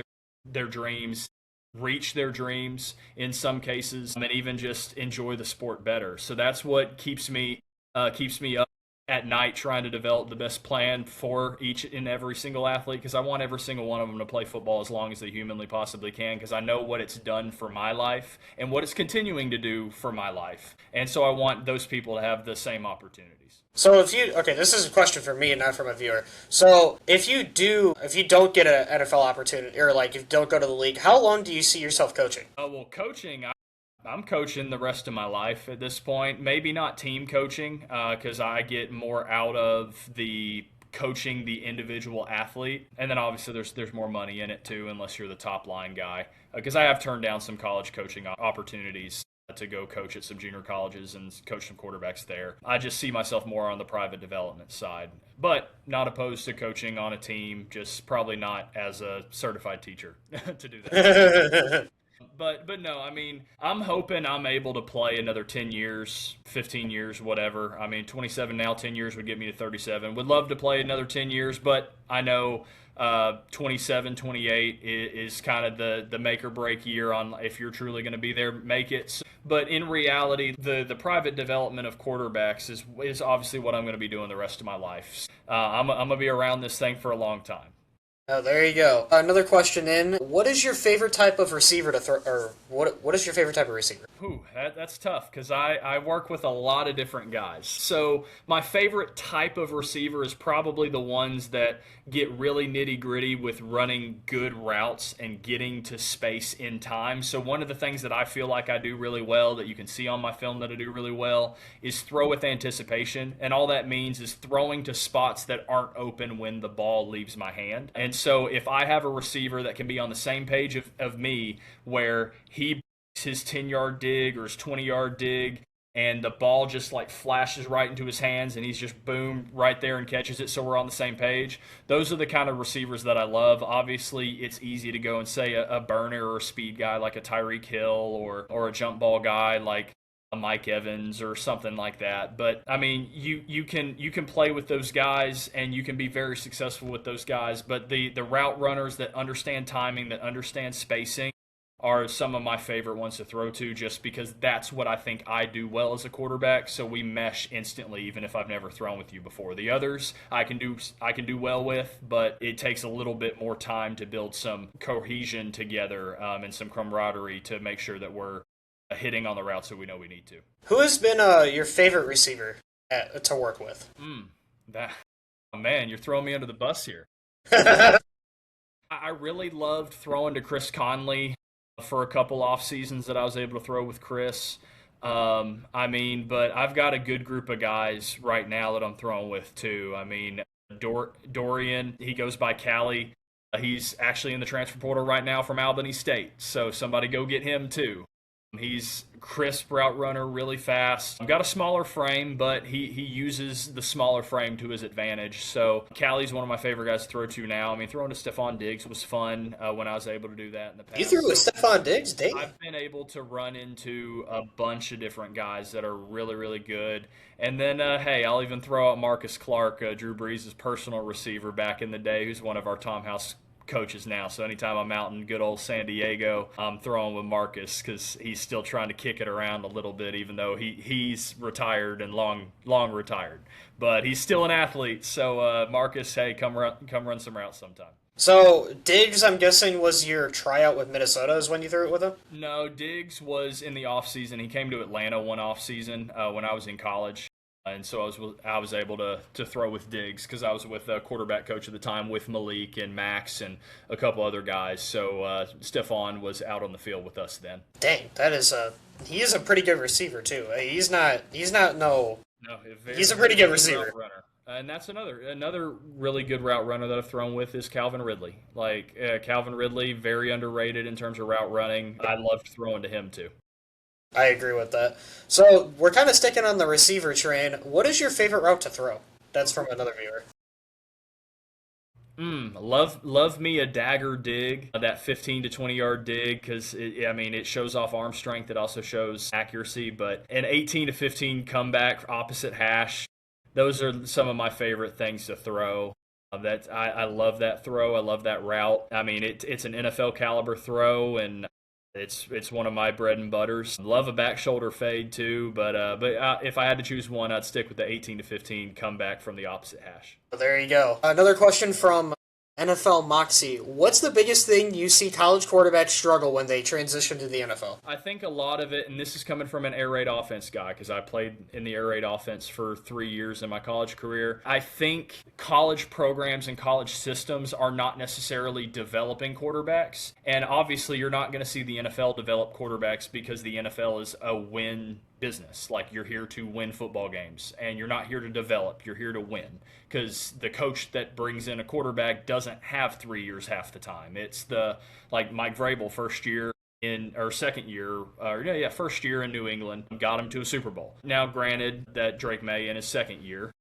their dreams, reach their dreams in some cases, and even just enjoy the sport better. So that's what keeps me up at night trying to develop the best plan for each and every single athlete, because I want every single one of them to play football as long as they humanly possibly can, because I know what it's done for my life and what it's continuing to do for my life. And so I want those people to have the same opportunities. So this is a question for me and not from a viewer. So if you don't get an NFL opportunity, or like if you don't go to the league, how long do you see yourself coaching? Well, coaching, I'm coaching the rest of my life at this point. Maybe not team coaching, because I get more out of the coaching the individual athlete. And then obviously there's more money in it too, unless you're the top line guy. Because I have turned down some college coaching opportunities to go coach at some junior colleges and coach some quarterbacks there. I just see myself more on the private development side, but not opposed to coaching on a team, just probably not as a certified teacher to do that. But no, I mean, I'm hoping I'm able to play another 10 years, 15 years, whatever. I mean, 27 now, 10 years would get me to 37. Would love to play another 10 years, but I know 27, 28 is kind of the make or break year on if you're truly going to be there, make it. But in reality, the private development of quarterbacks is obviously what I'm going to be doing the rest of my life. I'm going to be around this thing for a long time. Oh, there you go. Another question in. What is your favorite type of receiver to throw, or what is your favorite type of receiver? Ooh, that's tough because I work with a lot of different guys. So my favorite type of receiver is probably the ones that get really nitty gritty with running good routes and getting to space in time. So one of the things that I feel like I do really well that you can see on my film that I do really well is throw with anticipation. And all that means is throwing to spots that aren't open when the ball leaves my hand. And so if I have a receiver that can be on the same page of me where he his 10-yard dig or his 20-yard dig and the ball just like flashes right into his hands and he's just boom right there and catches it, so we're on the same page. Those are the kind of receivers that I love. Obviously it's easy to go and say a burner or a speed guy like a Tyreek Hill or a jump ball guy like a Mike Evans or something like that. But I mean, you can play with those guys and you can be very successful with those guys. But the route runners that understand timing, that understand spacing, are some of my favorite ones to throw to, just because that's what I think I do well as a quarterback. So we mesh instantly, even if I've never thrown with you before. The others I can do well with, but it takes a little bit more time to build some cohesion together and some camaraderie to make sure that we're hitting on the routes that we know we need to. Who has been your favorite receiver to work with? Oh man, you're throwing me under the bus here. I really loved throwing to Chris Conley for a couple off seasons that I was able to throw with Chris. I mean, but I've got a good group of guys right now that I'm throwing with too. I mean, Dorian, he goes by Callie. He's actually in the transfer portal right now from Albany State, so somebody go get him too. He's crisp route runner, really fast. Got a smaller frame, but he uses the smaller frame to his advantage. So Callie's one of my favorite guys to throw to now. I mean, throwing to Stephon Diggs was fun when I was able to do that in the past. You threw with Stephon Diggs, dang. I've been able to run into a bunch of different guys that are really, really good. And then, hey, I'll even throw out Marcus Clark, Drew Brees' personal receiver back in the day, who's one of our Tom House coaches now. So anytime I'm out in good old San Diego, I'm throwing with Marcus because he's still trying to kick it around a little bit, even though he's retired and long retired. But he's still an athlete. So Marcus, hey, come run some routes sometime. So Diggs, I'm guessing, was your tryout with Minnesota is when you threw it with him? No, Diggs was in the off season. He came to Atlanta one off season when I was in college. And so I was able to throw with Diggs because I was with a quarterback coach at the time with Malik and Max and a couple other guys. So Stephon was out on the field with us then. Dang, he is a pretty good receiver too. He's not he's a pretty good receiver. Runner. And that's another really good route runner that I've thrown with is Calvin Ridley. Like Calvin Ridley, very underrated in terms of route running. I loved throwing to him too. I agree with that. So we're kind of sticking on the receiver train. What is your favorite route to throw? That's from another viewer. Love me a dagger dig, that 15 to 20 yard dig, because it shows off arm strength. It also shows accuracy. But an 18 to 15 comeback opposite hash, those are some of my favorite things to throw. I love that throw. I love that route. I mean, it's an NFL caliber throw, and it's one of my bread and butters. Love a back shoulder fade too, but if I had to choose one, I'd stick with the 18 to 15 comeback from the opposite hash. Well, there you go. Another question from NFL Moxie. What's the biggest thing you see college quarterbacks struggle when they transition to the NFL? I think a lot of it, and this is coming from an air raid offense guy because I played in the air raid offense for 3 years in my college career. I think college programs and college systems are not necessarily developing quarterbacks. And obviously you're not going to see the NFL develop quarterbacks because the NFL is a win business. Like, you're here to win football games and you're not here to develop, you're here to win, because the coach that brings in a quarterback doesn't have 3 years half the time. It's like Mike Vrabel first year in New England got him to a Super Bowl. Now granted that Drake May in his second year,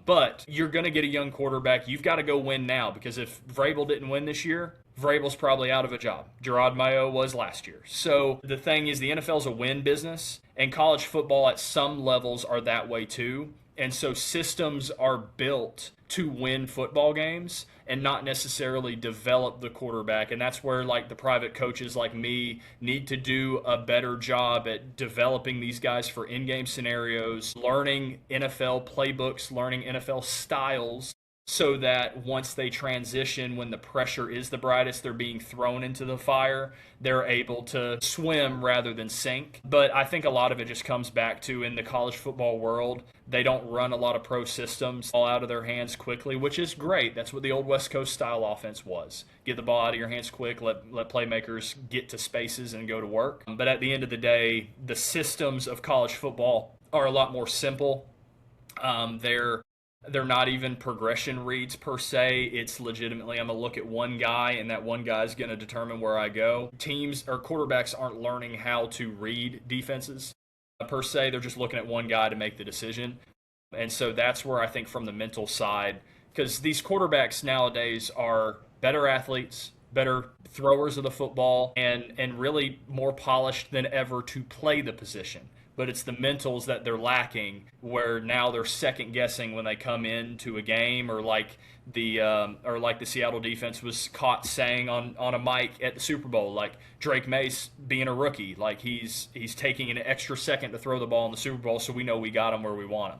but you're going to get a young quarterback. You've got to go win now, because if Vrabel didn't win this year, Vrabel's probably out of a job. Gerard Mayo was last year. So the thing is, the NFL's a win business, and college football at some levels are that way too. And so systems are built to win football games and not necessarily develop the quarterback. And that's where like the private coaches like me need to do a better job at developing these guys for in-game scenarios, learning NFL playbooks, learning NFL styles, so that once they transition, when the pressure is the brightest, they're being thrown into the fire, they're able to swim rather than sink. But I think a lot of it just comes back to, in the college football world, they don't run a lot of pro systems all out of their hands quickly, which is great. That's what the old West Coast style offense was. Get the ball out of your hands quick, let playmakers get to spaces and go to work. But at the end of the day, the systems of college football are a lot more simple. They're not even progression reads per se. It's legitimately, I'm going to look at one guy, and that one guy is going to determine where I go. Teams or quarterbacks aren't learning how to read defenses per se. They're just looking at one guy to make the decision. And so that's where I think from the mental side, because these quarterbacks nowadays are better athletes, better throwers of the football, and really more polished than ever to play the position. But it's the mentals that they're lacking, where now they're second guessing when they come into a game, or like the Seattle defense was caught saying on a mic at the Super Bowl, like Drake Mace being a rookie, like he's taking an extra second to throw the ball in the Super Bowl, so we know we got him where we want him.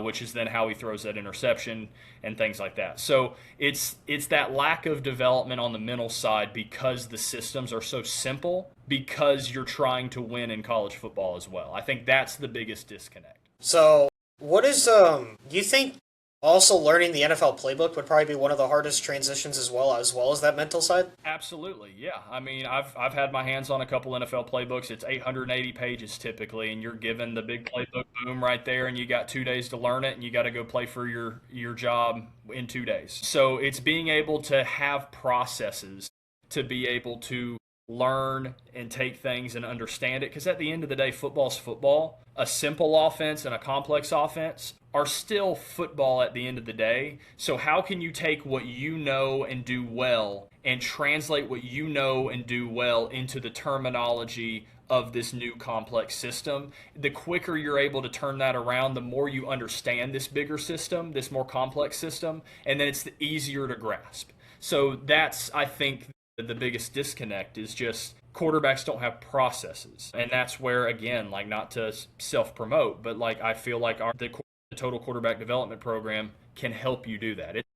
Which is then how he throws that interception and things like that. So it's that lack of development on the mental side, because the systems are so simple, because you're trying to win in college football as well. I think that's the biggest disconnect. So what is do you think also learning the NFL playbook would probably be one of the hardest transitions as well as that mental side? Absolutely, yeah. I mean, I've had my hands on a couple NFL playbooks. It's 880 pages typically, and you're given the big playbook boom right there, and you got 2 days to learn it, and you got to go play for your job in 2 days. So it's being able to have processes to be able to learn and take things and understand it, because at the end of the day, football's football. A simple offense and a complex offense are still football at the end of the day. So how can you take what you know and do well and translate what you know and do well into the terminology of this new complex system? The quicker you're able to turn that around, the more you understand this bigger system, this more complex system, and then it's easier to grasp. So that's, I think, the biggest disconnect is just quarterbacks don't have processes. And that's where, again, like, not to self-promote, but like I feel like the total quarterback development program can help you do that. It's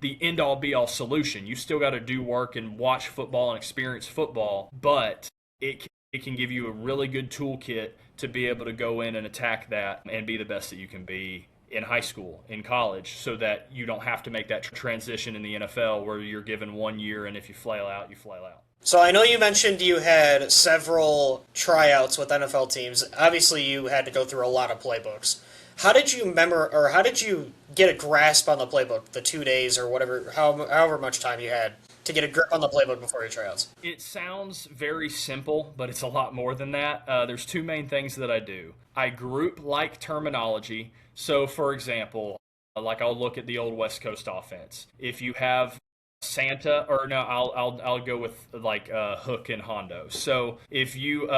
the end-all be-all solution. You still got to do work and watch football and experience football, but it can give you a really good toolkit to be able to go in and attack that and be the best that you can be in high school, in college, so that you don't have to make that transition in the NFL where you're given 1 year, and if you flail out, you flail out. So I know you mentioned you had several tryouts with NFL teams. Obviously, you had to go through a lot of playbooks. How did you how did you get a grasp on the playbook, the 2 days or whatever, however much time you had to get a grip on the playbook before your tryouts? It sounds very simple, but it's a lot more than that. There's two main things that I do. I group like terminology. So, for example, like I'll look at the old West Coast offense. If you have Santa, or no, I'll go with like Hook and Hondo. So if you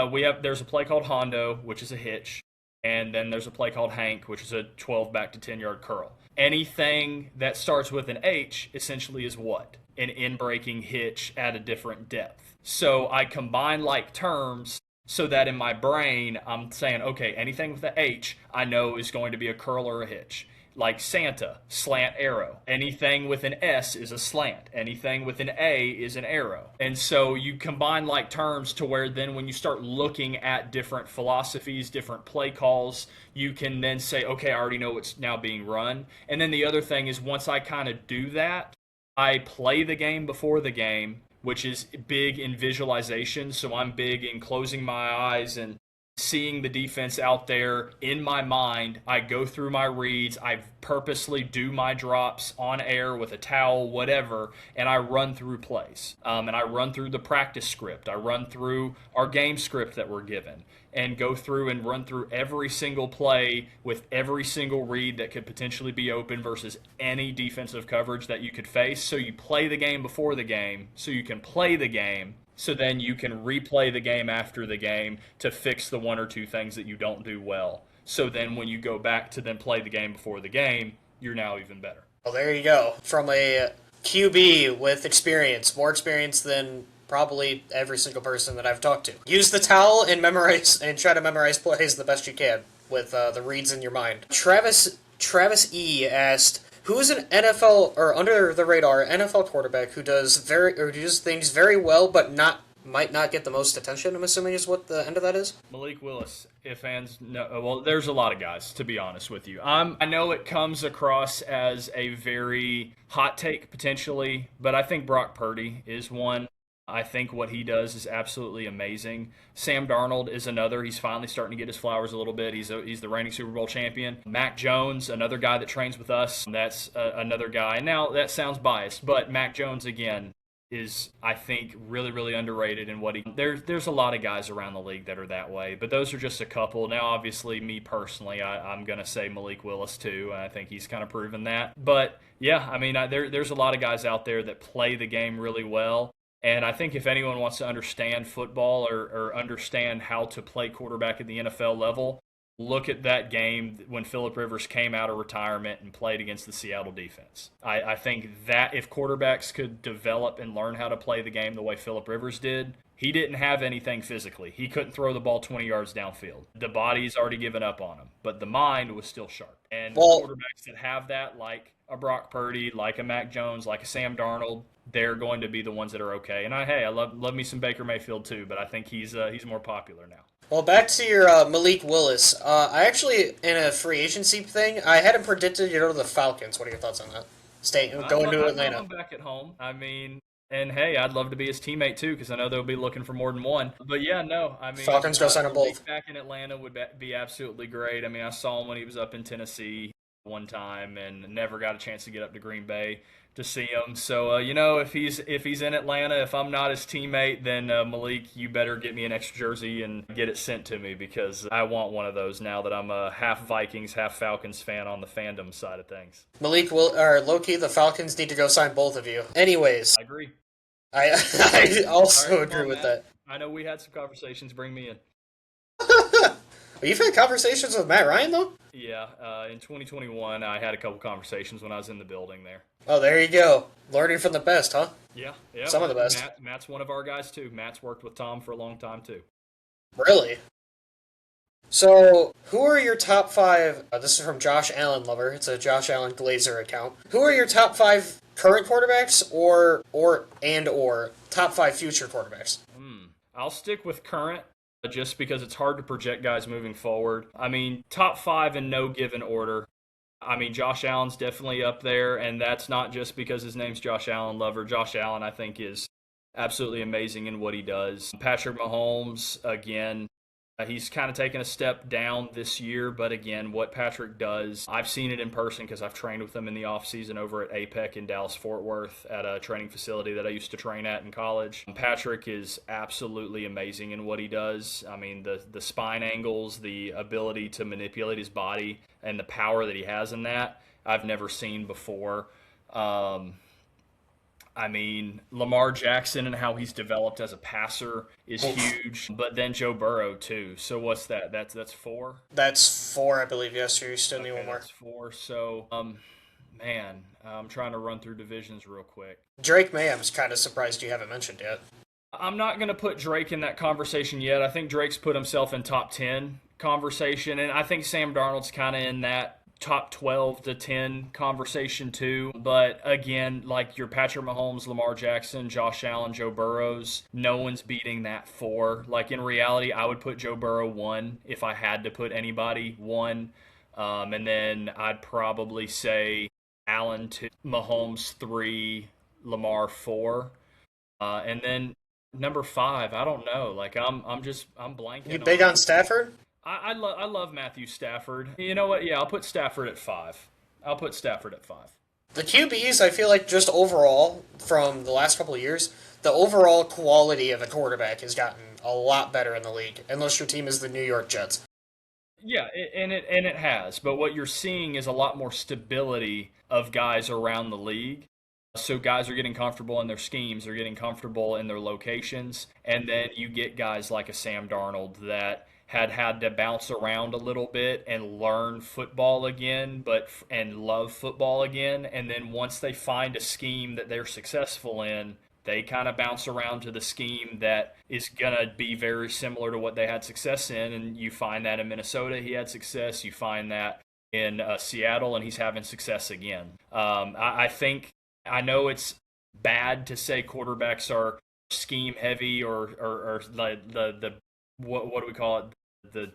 there's a play called Hondo, which is a hitch, and then there's a play called Hank, which is a 12 back to 10-yard curl. Anything that starts with an H essentially is what? An in-breaking hitch at a different depth. So I combine like terms so that in my brain I'm saying, okay, anything with an H I know is going to be a curl or a hitch. Like Santa, slant arrow. Anything with an S is a slant. Anything with an A is an arrow. And so you combine like terms to where then when you start looking at different philosophies, different play calls, you can then say, okay, I already know what's now being run. And then the other thing is, once I kind of do that, I play the game before the game, which is big in visualization. So I'm big in closing my eyes and seeing the defense out there in my mind. I go through my reads. I purposely do my drops on air with a towel, whatever, and I run through plays. And I run through the practice script. I run through our game script that we're given. and go through and run through every single play with every single read that could potentially be open versus any defensive coverage that you could face. So you play the game before the game so you can play the game. So then you can replay the game after the game to fix the one or two things that you don't do well. So then when you go back to then play the game before the game, you're now even better. Well, there you go. From a QB with experience, more experience than probably every single person that I've talked to. Use the towel and memorize and try to memorize plays the best you can with the reads in your mind. Travis E asked, who is an NFL or under the radar NFL quarterback who does things very well but might not get the most attention? I'm assuming is what the end of that is. Malik Willis. If fans know, well, there's a lot of guys, to be honest with you. I know it comes across as a very hot take potentially, but I think Brock Purdy is one. I think what he does is absolutely amazing. Sam Darnold is another. He's finally starting to get his flowers a little bit. He's the reigning Super Bowl champion. Mac Jones, another guy that trains with us. That's another guy. Now, that sounds biased, but Mac Jones, again, is, I think, really, really underrated in what he... There's a lot of guys around the league that are that way, but those are just a couple. Now, obviously, me personally, I'm going to say Malik Willis, too, and I think he's kind of proven that. But, yeah, I mean, there's a lot of guys out there that play the game really well. And I think if anyone wants to understand football or understand how to play quarterback at the NFL level, look at that game when Phillip Rivers came out of retirement and played against the Seattle defense. I think that if quarterbacks could develop and learn how to play the game the way Phillip Rivers did, he didn't have anything physically. He couldn't throw the ball 20 yards downfield. The body's already given up on him, but the mind was still sharp. And quarterbacks that have that, like a Brock Purdy, like a Mac Jones, like a Sam Darnold, they're going to be the ones that are okay. And I love me some Baker Mayfield too, but I think he's more popular now. Well, back to your Malik Willis. I actually, in a free agency thing, I had him predicted to go to the Falcons. What are your thoughts on that? Going to Atlanta. I'm back at home. I mean, and hey, I'd love to be his teammate too, because I know they'll be looking for more than one. But yeah, no, I mean, Falcons go sign them both. Back in Atlanta would be absolutely great. I mean, I saw him when he was up in Tennessee one time, and never got a chance to get up to Green Bay to see him. So if he's in Atlanta, if I'm not his teammate, then Malik, you better get me an extra jersey and get it sent to me, because I want one of those now that I'm a half Vikings, half Falcons fan on the fandom side of things. Malik low-key, the Falcons need to go sign both of you. Anyways, I agree. I also agree with that. I know we had some conversations. Bring me in. You've had conversations with Matt Ryan, though? Yeah, in 2021, I had a couple conversations when I was in the building there. Oh, there you go. Learning from the best, huh? Yeah. Some of the best. Matt's one of our guys, too. Matt's worked with Tom for a long time, too. Really? So, who are your top 5... this is from Josh Allen Lover. It's a Josh Allen Glazer account. Who are your top 5 current quarterbacks or top 5 future quarterbacks? I'll stick with current, just because it's hard to project guys moving forward. I mean, top 5 in no given order. I mean, Josh Allen's definitely up there, and that's not just because his name's Josh Allen Lover. Josh Allen, I think, is absolutely amazing in what he does. Patrick Mahomes, again, he's kind of taken a step down this year, but again, what Patrick does, I've seen it in person because I've trained with him in the offseason over at APEC in Dallas-Fort Worth at a training facility that I used to train at in college. Patrick is absolutely amazing in what he does. I mean, the spine angles, the ability to manipulate his body, and the power that he has in that, I've never seen before. I mean, Lamar Jackson and how he's developed as a passer is huge, but then Joe Burrow too. So what's that? That's 4? That's 4, I believe. Yes, you still need one more. That's 4. So, man, I'm trying to run through divisions real quick. Drake May, I'm kind of surprised you haven't mentioned yet. I'm not going to put Drake in that conversation yet. I think Drake's put himself in top 10 conversation, and I think Sam Darnold's kind of in that top 12 to 10 conversation too. But again, like your Patrick Mahomes, Lamar Jackson, Josh Allen, Joe Burrows, no one's beating that 4. Like in reality, I would put Joe Burrow 1 if I had to put anybody 1. And then I'd probably say Allen 2, Mahomes 3, Lamar 4. And then number 5, I don't know. Like I'm blanking. You big on Stafford? I love Matthew Stafford. You know what? Yeah, I'll put Stafford at 5. The QBs, I feel like just overall, from the last couple of years, the overall quality of a quarterback has gotten a lot better in the league, unless your team is the New York Jets. Yeah, and it has. But what you're seeing is a lot more stability of guys around the league. So guys are getting comfortable in their schemes, they're getting comfortable in their locations, and then you get guys like a Sam Darnold that had to bounce around a little bit and learn football again, and love football again, and then once they find a scheme that they're successful in, they kind of bounce around to the scheme that is going to be very similar to what they had success in. And you find that in Minnesota, he had success. You find that in Seattle, and he's having success again. I think, I know it's bad to say quarterbacks are scheme heavy or the what do we call it? The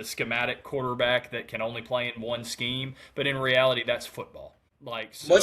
schematic quarterback that can only play in one scheme, but in reality, that's football. Like, so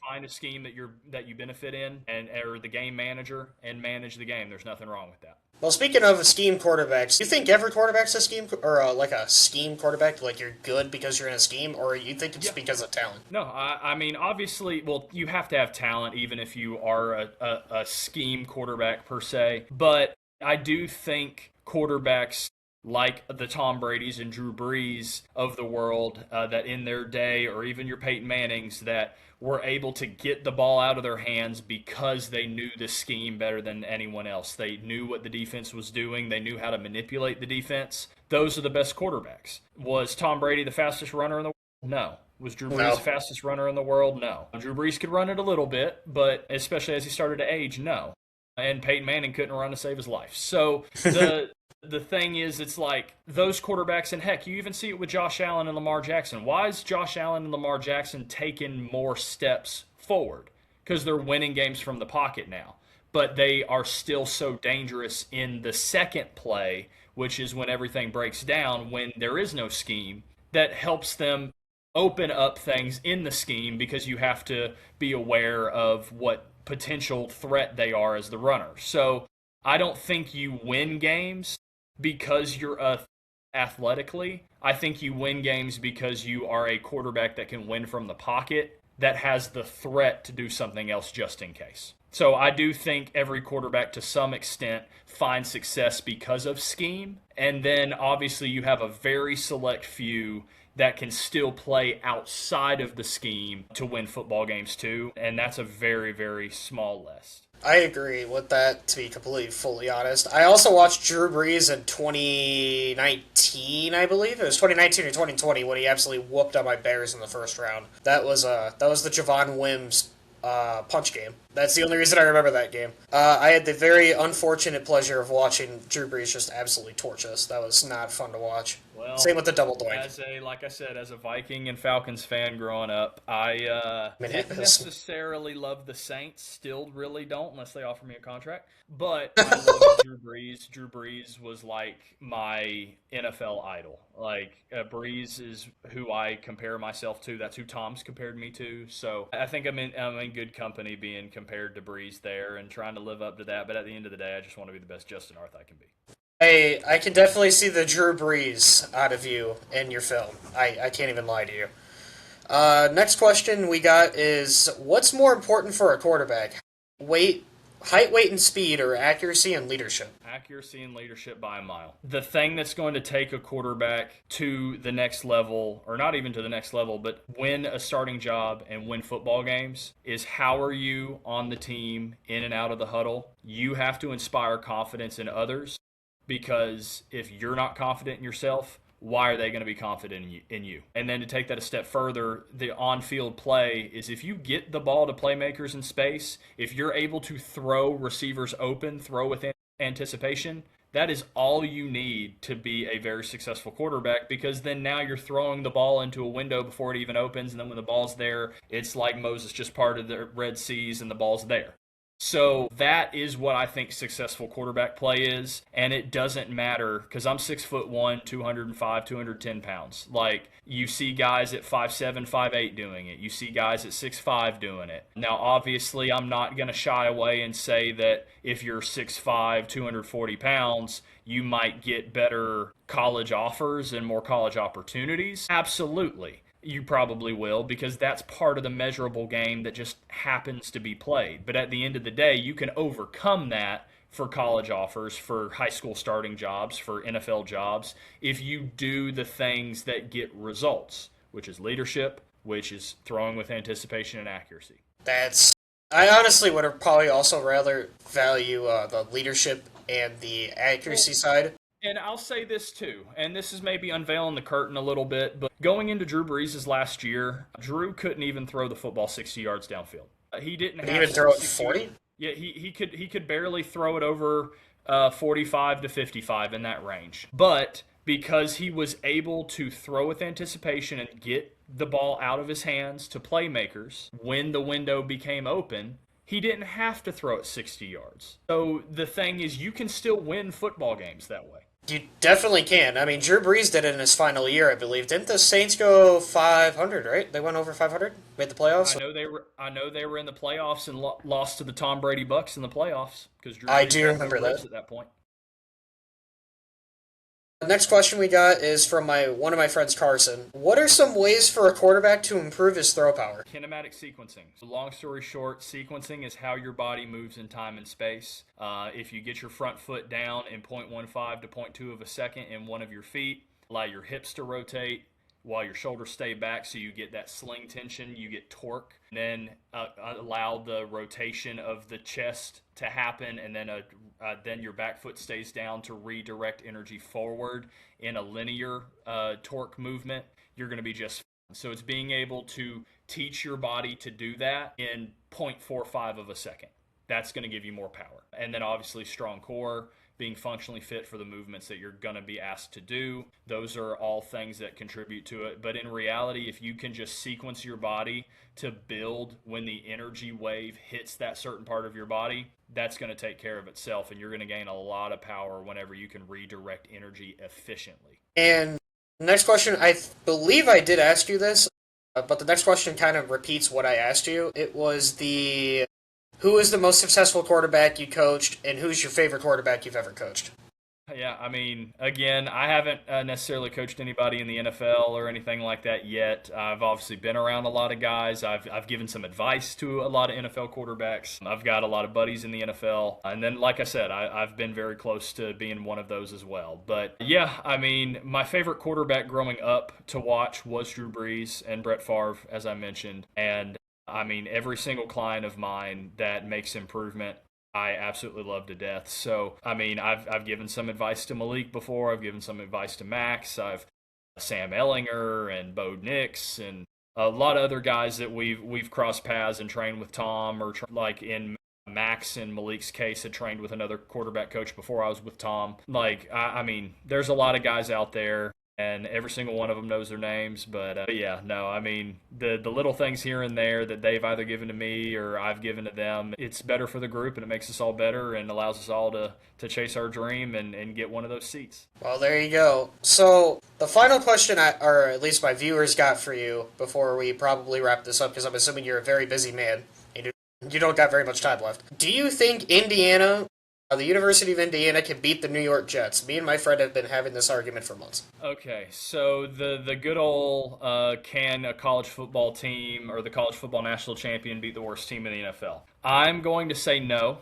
find a scheme that you benefit in, and or the game manager, and manage the game. There's nothing wrong with that. Well, speaking of scheme quarterbacks, do you think every quarterback's a scheme or like a scheme quarterback? Like you're good because you're in a scheme, or you think it's because of talent? No, I mean, obviously, well, you have to have talent even if you are a scheme quarterback per se. But I do think quarterbacks like the Tom Brady's and Drew Brees of the world, that in their day, or even your Peyton Mannings, that were able to get the ball out of their hands because they knew the scheme better than anyone else. They knew what the defense was doing. They knew how to manipulate the defense. Those are the best quarterbacks. Was Tom Brady the fastest runner in the world? No. Was Drew Brees the fastest runner in the world? No. Drew Brees could run it a little bit, but especially as he started to age, no. And Peyton Manning couldn't run to save his life. So the thing is, it's like those quarterbacks, and heck, you even see it with Josh Allen and Lamar Jackson. Why is Josh Allen and Lamar Jackson taking more steps forward? Because they're winning games from the pocket now. But they are still so dangerous in the second play, which is when everything breaks down, when there is no scheme, that helps them open up things in the scheme, because you have to be aware of what potential threat they are as the runner. So I don't think you win games because you're athletically. I think you win games because you are a quarterback that can win from the pocket, that has the threat to do something else just in case. So I do think every quarterback to some extent finds success because of scheme. And then obviously you have a very select few that can still play outside of the scheme to win football games too. And that's a very, very small list. I agree with that, to be completely fully honest. I also watched Drew Brees in 2019, I believe. It was 2019 or 2020 when he absolutely whooped on my Bears in the first round. That was the Javon Wims punch game. That's the only reason I remember that game. I had the very unfortunate pleasure of watching Drew Brees just absolutely torch us. That was not fun to watch. Well, same with the double doink. Like I said, as a Viking and Falcons fan growing up, I didn't necessarily love the Saints. Still really don't, unless they offer me a contract. But I love Drew Brees. Drew Brees was like my NFL idol. Like, Brees is who I compare myself to. That's who Tom's compared me to. So I think I'm in good company being compared to Brees there and trying to live up to that. But at the end of the day, I just want to be the best Justin Arth I can be. I can definitely see the Drew Brees out of you in your film. I can't even lie to you. Next question we got is, what's more important for a quarterback? Height, weight, and speed, or accuracy and leadership? Accuracy and leadership by a mile. The thing that's going to take a quarterback to the next level, or not even to the next level, but win a starting job and win football games, is how are you on the team, in and out of the huddle. You have to inspire confidence in others. Because if you're not confident in yourself, why are they going to be confident in you? And then to take that a step further, the on-field play is, if you get the ball to playmakers in space, if you're able to throw receivers open, throw with anticipation, that is all you need to be a very successful quarterback, because then now you're throwing the ball into a window before it even opens, and then when the ball's there, it's like Moses just parted the Red Seas and the ball's there. So that is what I think successful quarterback play is, and it doesn't matter, because I'm 6'1", 205, 210 pounds. Like, you see guys at 5'7", 5'8" doing it. You see guys at 6'5" doing it. Now, obviously, I'm not going to shy away and say that if you're 6'5", 240 pounds, you might get better college offers and more college opportunities. Absolutely. You probably will, because that's part of the measurable game that just happens to be played. But at the end of the day, you can overcome that for college offers, for high school starting jobs, for NFL jobs, if you do the things that get results, which is leadership, which is throwing with anticipation and accuracy. That's. I honestly would have probably also rather value the leadership and the Well, accuracy side. and I'll say this too, and this is maybe unveiling the curtain a little bit, but going into Drew Brees' last year, Drew couldn't even throw the football 60 yards downfield. He didn't Can you have even throw it 60. 40? Yeah, he could barely throw it over 45 to 55 in that range. But because he was able to throw with anticipation and get the ball out of his hands to playmakers when the window became open, he didn't have to throw it 60 yards. So the thing is, you can still win football games that way. You definitely can. I mean, Drew Brees did it in his final year, I believe. Didn't the Saints go 500, right? They went over 500? Made the playoffs? I know they were in the playoffs and lost to the Tom Brady Bucks in the playoffs because Drew I Brees do had no remember ribs that. at that point. The next question we got is from one of my friends, Carson. What are some ways for a quarterback to improve his throw power? Kinematic sequencing. So long story short, sequencing is how your body moves in time and space. If you get your front foot down in 0.15 to zero point 0.2 of a second in one of your feet, allow your hips to rotate while your shoulders stay back so you get that sling tension, you get torque. Then allow the rotation of the chest to happen, and then your back foot stays down to redirect energy forward in a linear torque movement. You're going to be just fine. So it's being able to teach your body to do that in 0.45 of a second. That's going to give you more power. And then obviously strong core, being functionally fit for the movements that you're going to be asked to do. Those are all things that contribute to it. But in reality, if you can just sequence your body to build when the energy wave hits that certain part of your body, that's going to take care of itself, and you're going to gain a lot of power whenever you can redirect energy efficiently. And the next question, I believe I did ask you this, but the next question kind of repeats what I asked you. It was who is the most successful quarterback you coached, and who's your favorite quarterback you've ever coached? Yeah, I mean, again, I haven't necessarily coached anybody in the NFL or anything like that yet. I've obviously been around a lot of guys. I've given some advice to a lot of NFL quarterbacks. I've got a lot of buddies in the NFL. And then, like I said, I've been very close to being one of those as well. But yeah, I mean, my favorite quarterback growing up to watch was Drew Brees and Brett Favre, as I mentioned. And I mean, every single client of mine that makes improvement, I absolutely love to death. So, I mean, I've given some advice to Malik before. I've given some advice to Max. I've Sam Ellinger and Bo Nix and a lot of other guys that we've crossed paths and trained with Tom, or like in Max and Malik's case, had trained with another quarterback coach before I was with Tom. Like, I mean, there's a lot of guys out there, and every single one of them knows their names. But yeah, no, I mean, the little things here and there that they've either given to me or I've given to them, it's better for the group, and it makes us all better and allows us all to chase our dream and get one of those seats. Well, there you go. So, the final question, or at least my viewers got for you before we probably wrap this up, because I'm assuming you're a very busy man. You don't got very much time left. Do you think the University of Indiana, can beat the New York Jets? Me and my friend have been having this argument for months. Okay, so the good old can a college football team or the college football national champion beat the worst team in the NFL? I'm going to say no,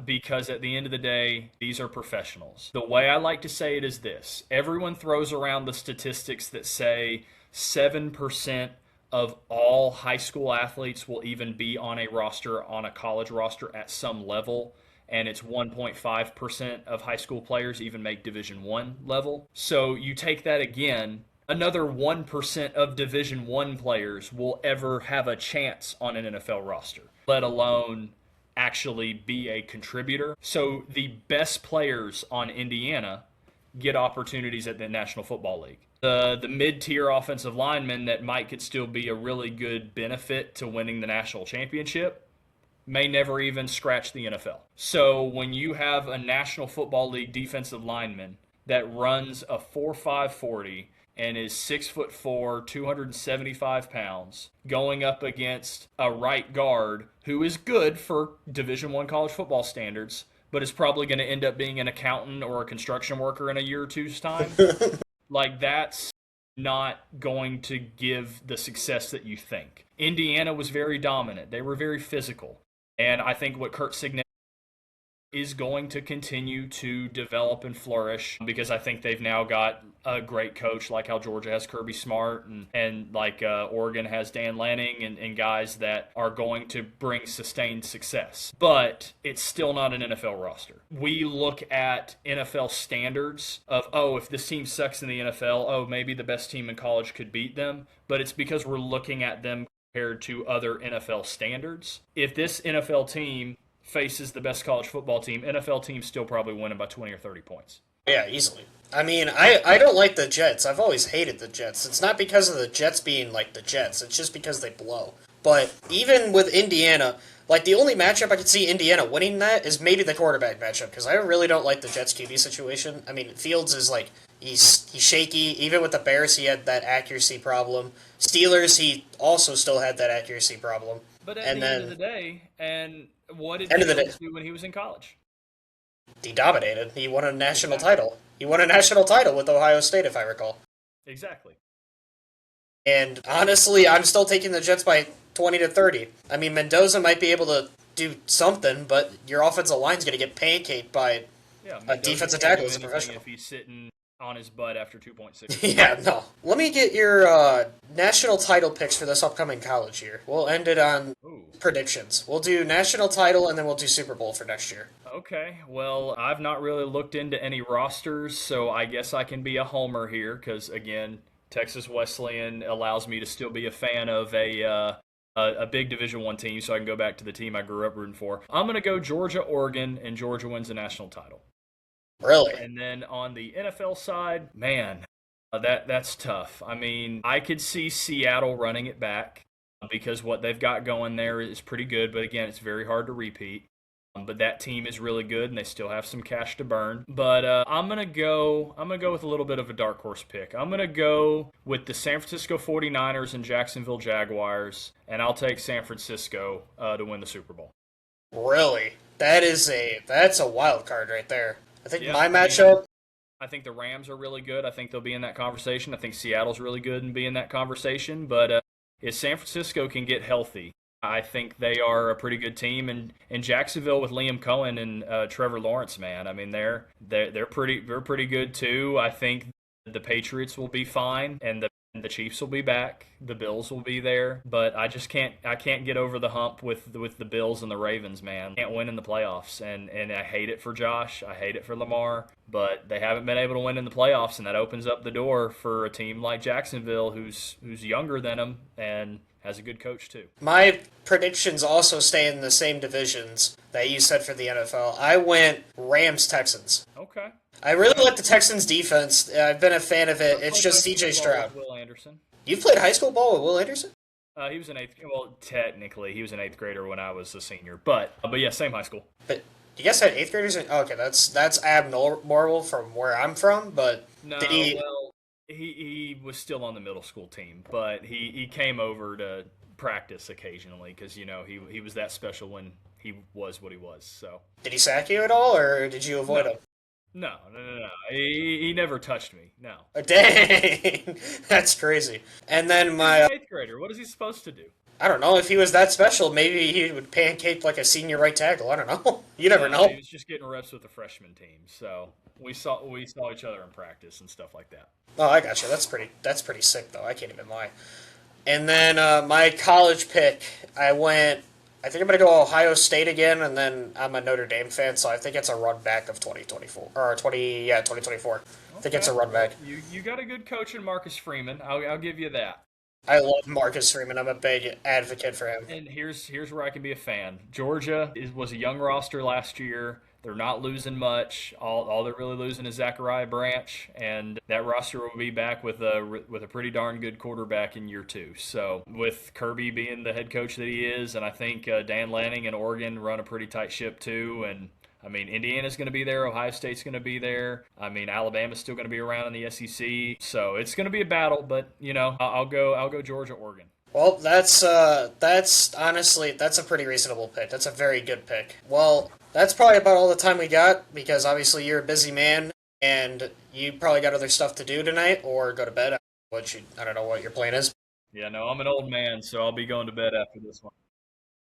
because at the end of the day, these are professionals. The way I like to say it is this: everyone throws around the statistics that say 7% of all high school athletes will even be on a college roster at some level, and it's 1.5% of high school players even make Division 1 level. So you take that again, another 1% of Division 1 players will ever have a chance on an NFL roster, let alone actually be a contributor. So the best players on Indiana get opportunities at the National Football League. The mid-tier offensive linemen that could still be a really good benefit to winning the national championship may never even scratch the NFL. So when you have a National Football League defensive lineman that runs a 4.5 40 and is 6'4", 275 pounds, going up against a right guard who is good for Division I college football standards, but is probably going to end up being an accountant or a construction worker in a year or two's time, like not going to give the success that you think. Indiana was very dominant. They were very physical. And I think what Kurt Signet is going to continue to develop and flourish because I think they've now got a great coach like how Georgia has Kirby Smart and like Oregon has Dan Lanning and guys that are going to bring sustained success. But it's still not an NFL roster. We look at NFL standards of, oh, if this team sucks in the NFL, oh, maybe the best team in college could beat them. But it's because we're looking at them compared to other NFL standards. If this NFL team faces the best college football team, NFL teams still probably winning by 20 or 30 points. Yeah, easily. I mean, I don't like the Jets. I've always hated the Jets. It's not because of the Jets being like the Jets. It's just because they blow. But even with Indiana, like the only matchup I could see Indiana winning that is maybe the quarterback matchup because I really don't like the Jets QB situation. I mean, Fields is like he's shaky. Even with the Bears, he had that accuracy problem. Steelers, he also still had that accuracy problem. But at the end of the day, and what did Fields do when he was in college? He dominated. He won a national title. He won a national title with Ohio State, if I recall. Exactly. And honestly, I'm still taking the Jets by 20 to 30. I mean, Mendoza might be able to do something, but your offensive line's going to get pancaked by a defensive tackle as a professional. If he's sitting on his butt after 2.6. Yeah, no. Let me get your national title picks for this upcoming college year. We'll end it on predictions. We'll do national title, and then we'll do Super Bowl for next year. Okay, well, I've not really looked into any rosters, so I guess I can be a homer here, because, again, Texas Wesleyan allows me to still be a fan of a big Division I team, so I can go back to the team I grew up rooting for. I'm going to go Georgia-Oregon, and Georgia wins the national title. Really? And then on the NFL side, man, that's tough. I mean, I could see Seattle running it back because what they've got going there is pretty good, but again, it's very hard to repeat. But that team is really good, and they still have some cash to burn. But I'm gonna go with a little bit of a dark horse pick. I'm gonna go with the San Francisco 49ers and Jacksonville Jaguars, and I'll take San Francisco to win the Super Bowl. Really? That's a wild card right there. I think my matchup. I think the Rams are really good. I think they'll be in that conversation. I think Seattle's really good and be in that conversation. But if San Francisco can get healthy, I think they are a pretty good team, and Jacksonville with Liam Cohen and Trevor Lawrence, man. I mean, they're pretty good too. I think the Patriots will be fine, and the Chiefs will be back. The Bills will be there, but I can't get over the hump with the Bills and the Ravens, man. Can't win in the playoffs, and I hate it for Josh. I hate it for Lamar, but they haven't been able to win in the playoffs, and that opens up the door for a team like Jacksonville, who's younger than them and has a good coach too. My predictions also stay in the same divisions that you said for the NFL. I went Rams-Texans. Okay. I really like the Texans' defense. I've been a fan of it. It's just C.J. Stroud. Will Anderson. You've played high school ball with Will Anderson? He was an eighth. Well, technically, he was an eighth grader when I was a senior. But yeah, same high school. But you guys had eighth graders? Okay, that's abnormal from where I'm from. But no, did he? Well, he was still on the middle school team, but he came over to practice occasionally because he was that special when he was what he was. So did he sack you at all, or did you avoid him? No. He never touched me. No. Dang, that's crazy. And then my eighth grader. What is he supposed to do? I don't know. If he was that special, maybe he would pancake like a senior right tackle. I don't know. You never know. He was just getting reps with the freshman team, so we saw each other in practice and stuff like that. Oh, I got you. That's pretty sick, though. I can't even lie. And then my college pick, I think I'm going to go Ohio State again, and then I'm a Notre Dame fan, so I think it's a run back of 2024. 2024. I think it's a run back. You got a good coach in Marcus Freeman. I'll give you that. I love Marcus Freeman. I'm a big advocate for him. And here's where I can be a fan. Georgia was a young roster last year. They're not losing much. All they're really losing is Zachariah Branch, and that roster will be back with a pretty darn good quarterback in year 2. So with Kirby being the head coach that he is, and I think Dan Lanning and Oregon run a pretty tight ship too, and I mean, Indiana's going to be there. Ohio State's going to be there. I mean, Alabama's still going to be around in the SEC. So it's going to be a battle, but I'll go Georgia, Oregon. Well, that's honestly a pretty reasonable pick. That's a very good pick. Well, that's probably about all the time we got because obviously you're a busy man and you probably got other stuff to do tonight or go to bed. I don't know what your plan is. Yeah, no, I'm an old man, so I'll be going to bed after this one.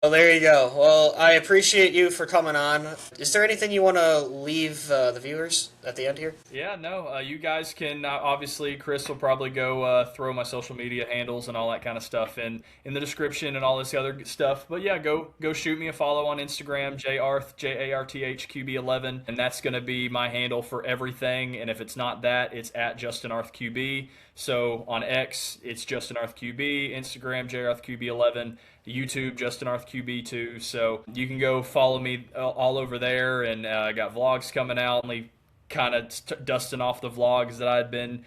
Well, there you go. Well, I appreciate you for coming on. Is there anything you want to leave the viewers at the end here? Yeah, no, you guys can obviously. Chris will probably go throw my social media handles and all that kind of stuff in the description and all this other stuff. But yeah, go shoot me a follow on Instagram, jarth JARTHQB11, and that's going to be my handle for everything. And if it's not that, it's at Justin Arth QB. So on X, it's Justin Arth QB, Instagram jarthqb11, YouTube Justin Arth QB2. So you can go follow me all over there, and I got vlogs coming out. Only kind of dusting off the vlogs that I'd been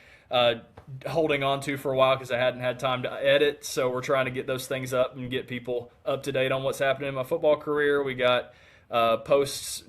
holding on to for a while because I hadn't had time to edit. So we're trying to get those things up and get people up to date on what's happening in my football career. We got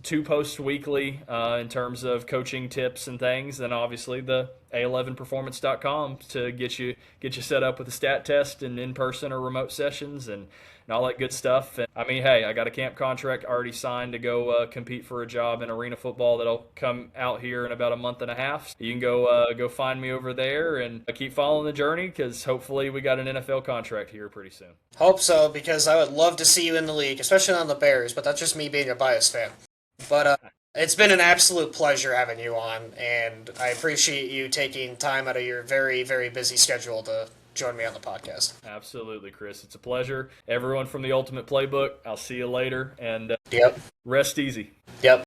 two posts weekly in terms of coaching tips and things, and obviously the A11performance.com to get you set up with a stat test and in-person or remote sessions and all that good stuff. And I mean, hey, I got a camp contract already signed to go compete for a job in arena football that'll come out here in about a month and a half. You can go find me over there and keep following the journey because hopefully we got an NFL contract here pretty soon. Hope so, because I would love to see you in the league, especially on the Bears, but that's just me being a biased fan. But it's been an absolute pleasure having you on, and I appreciate you taking time out of your very, very busy schedule to join me on the podcast. Absolutely, Chris. It's a pleasure. Everyone from the Ultimate Playbook, I'll see you later, and Yep. rest easy. Yep.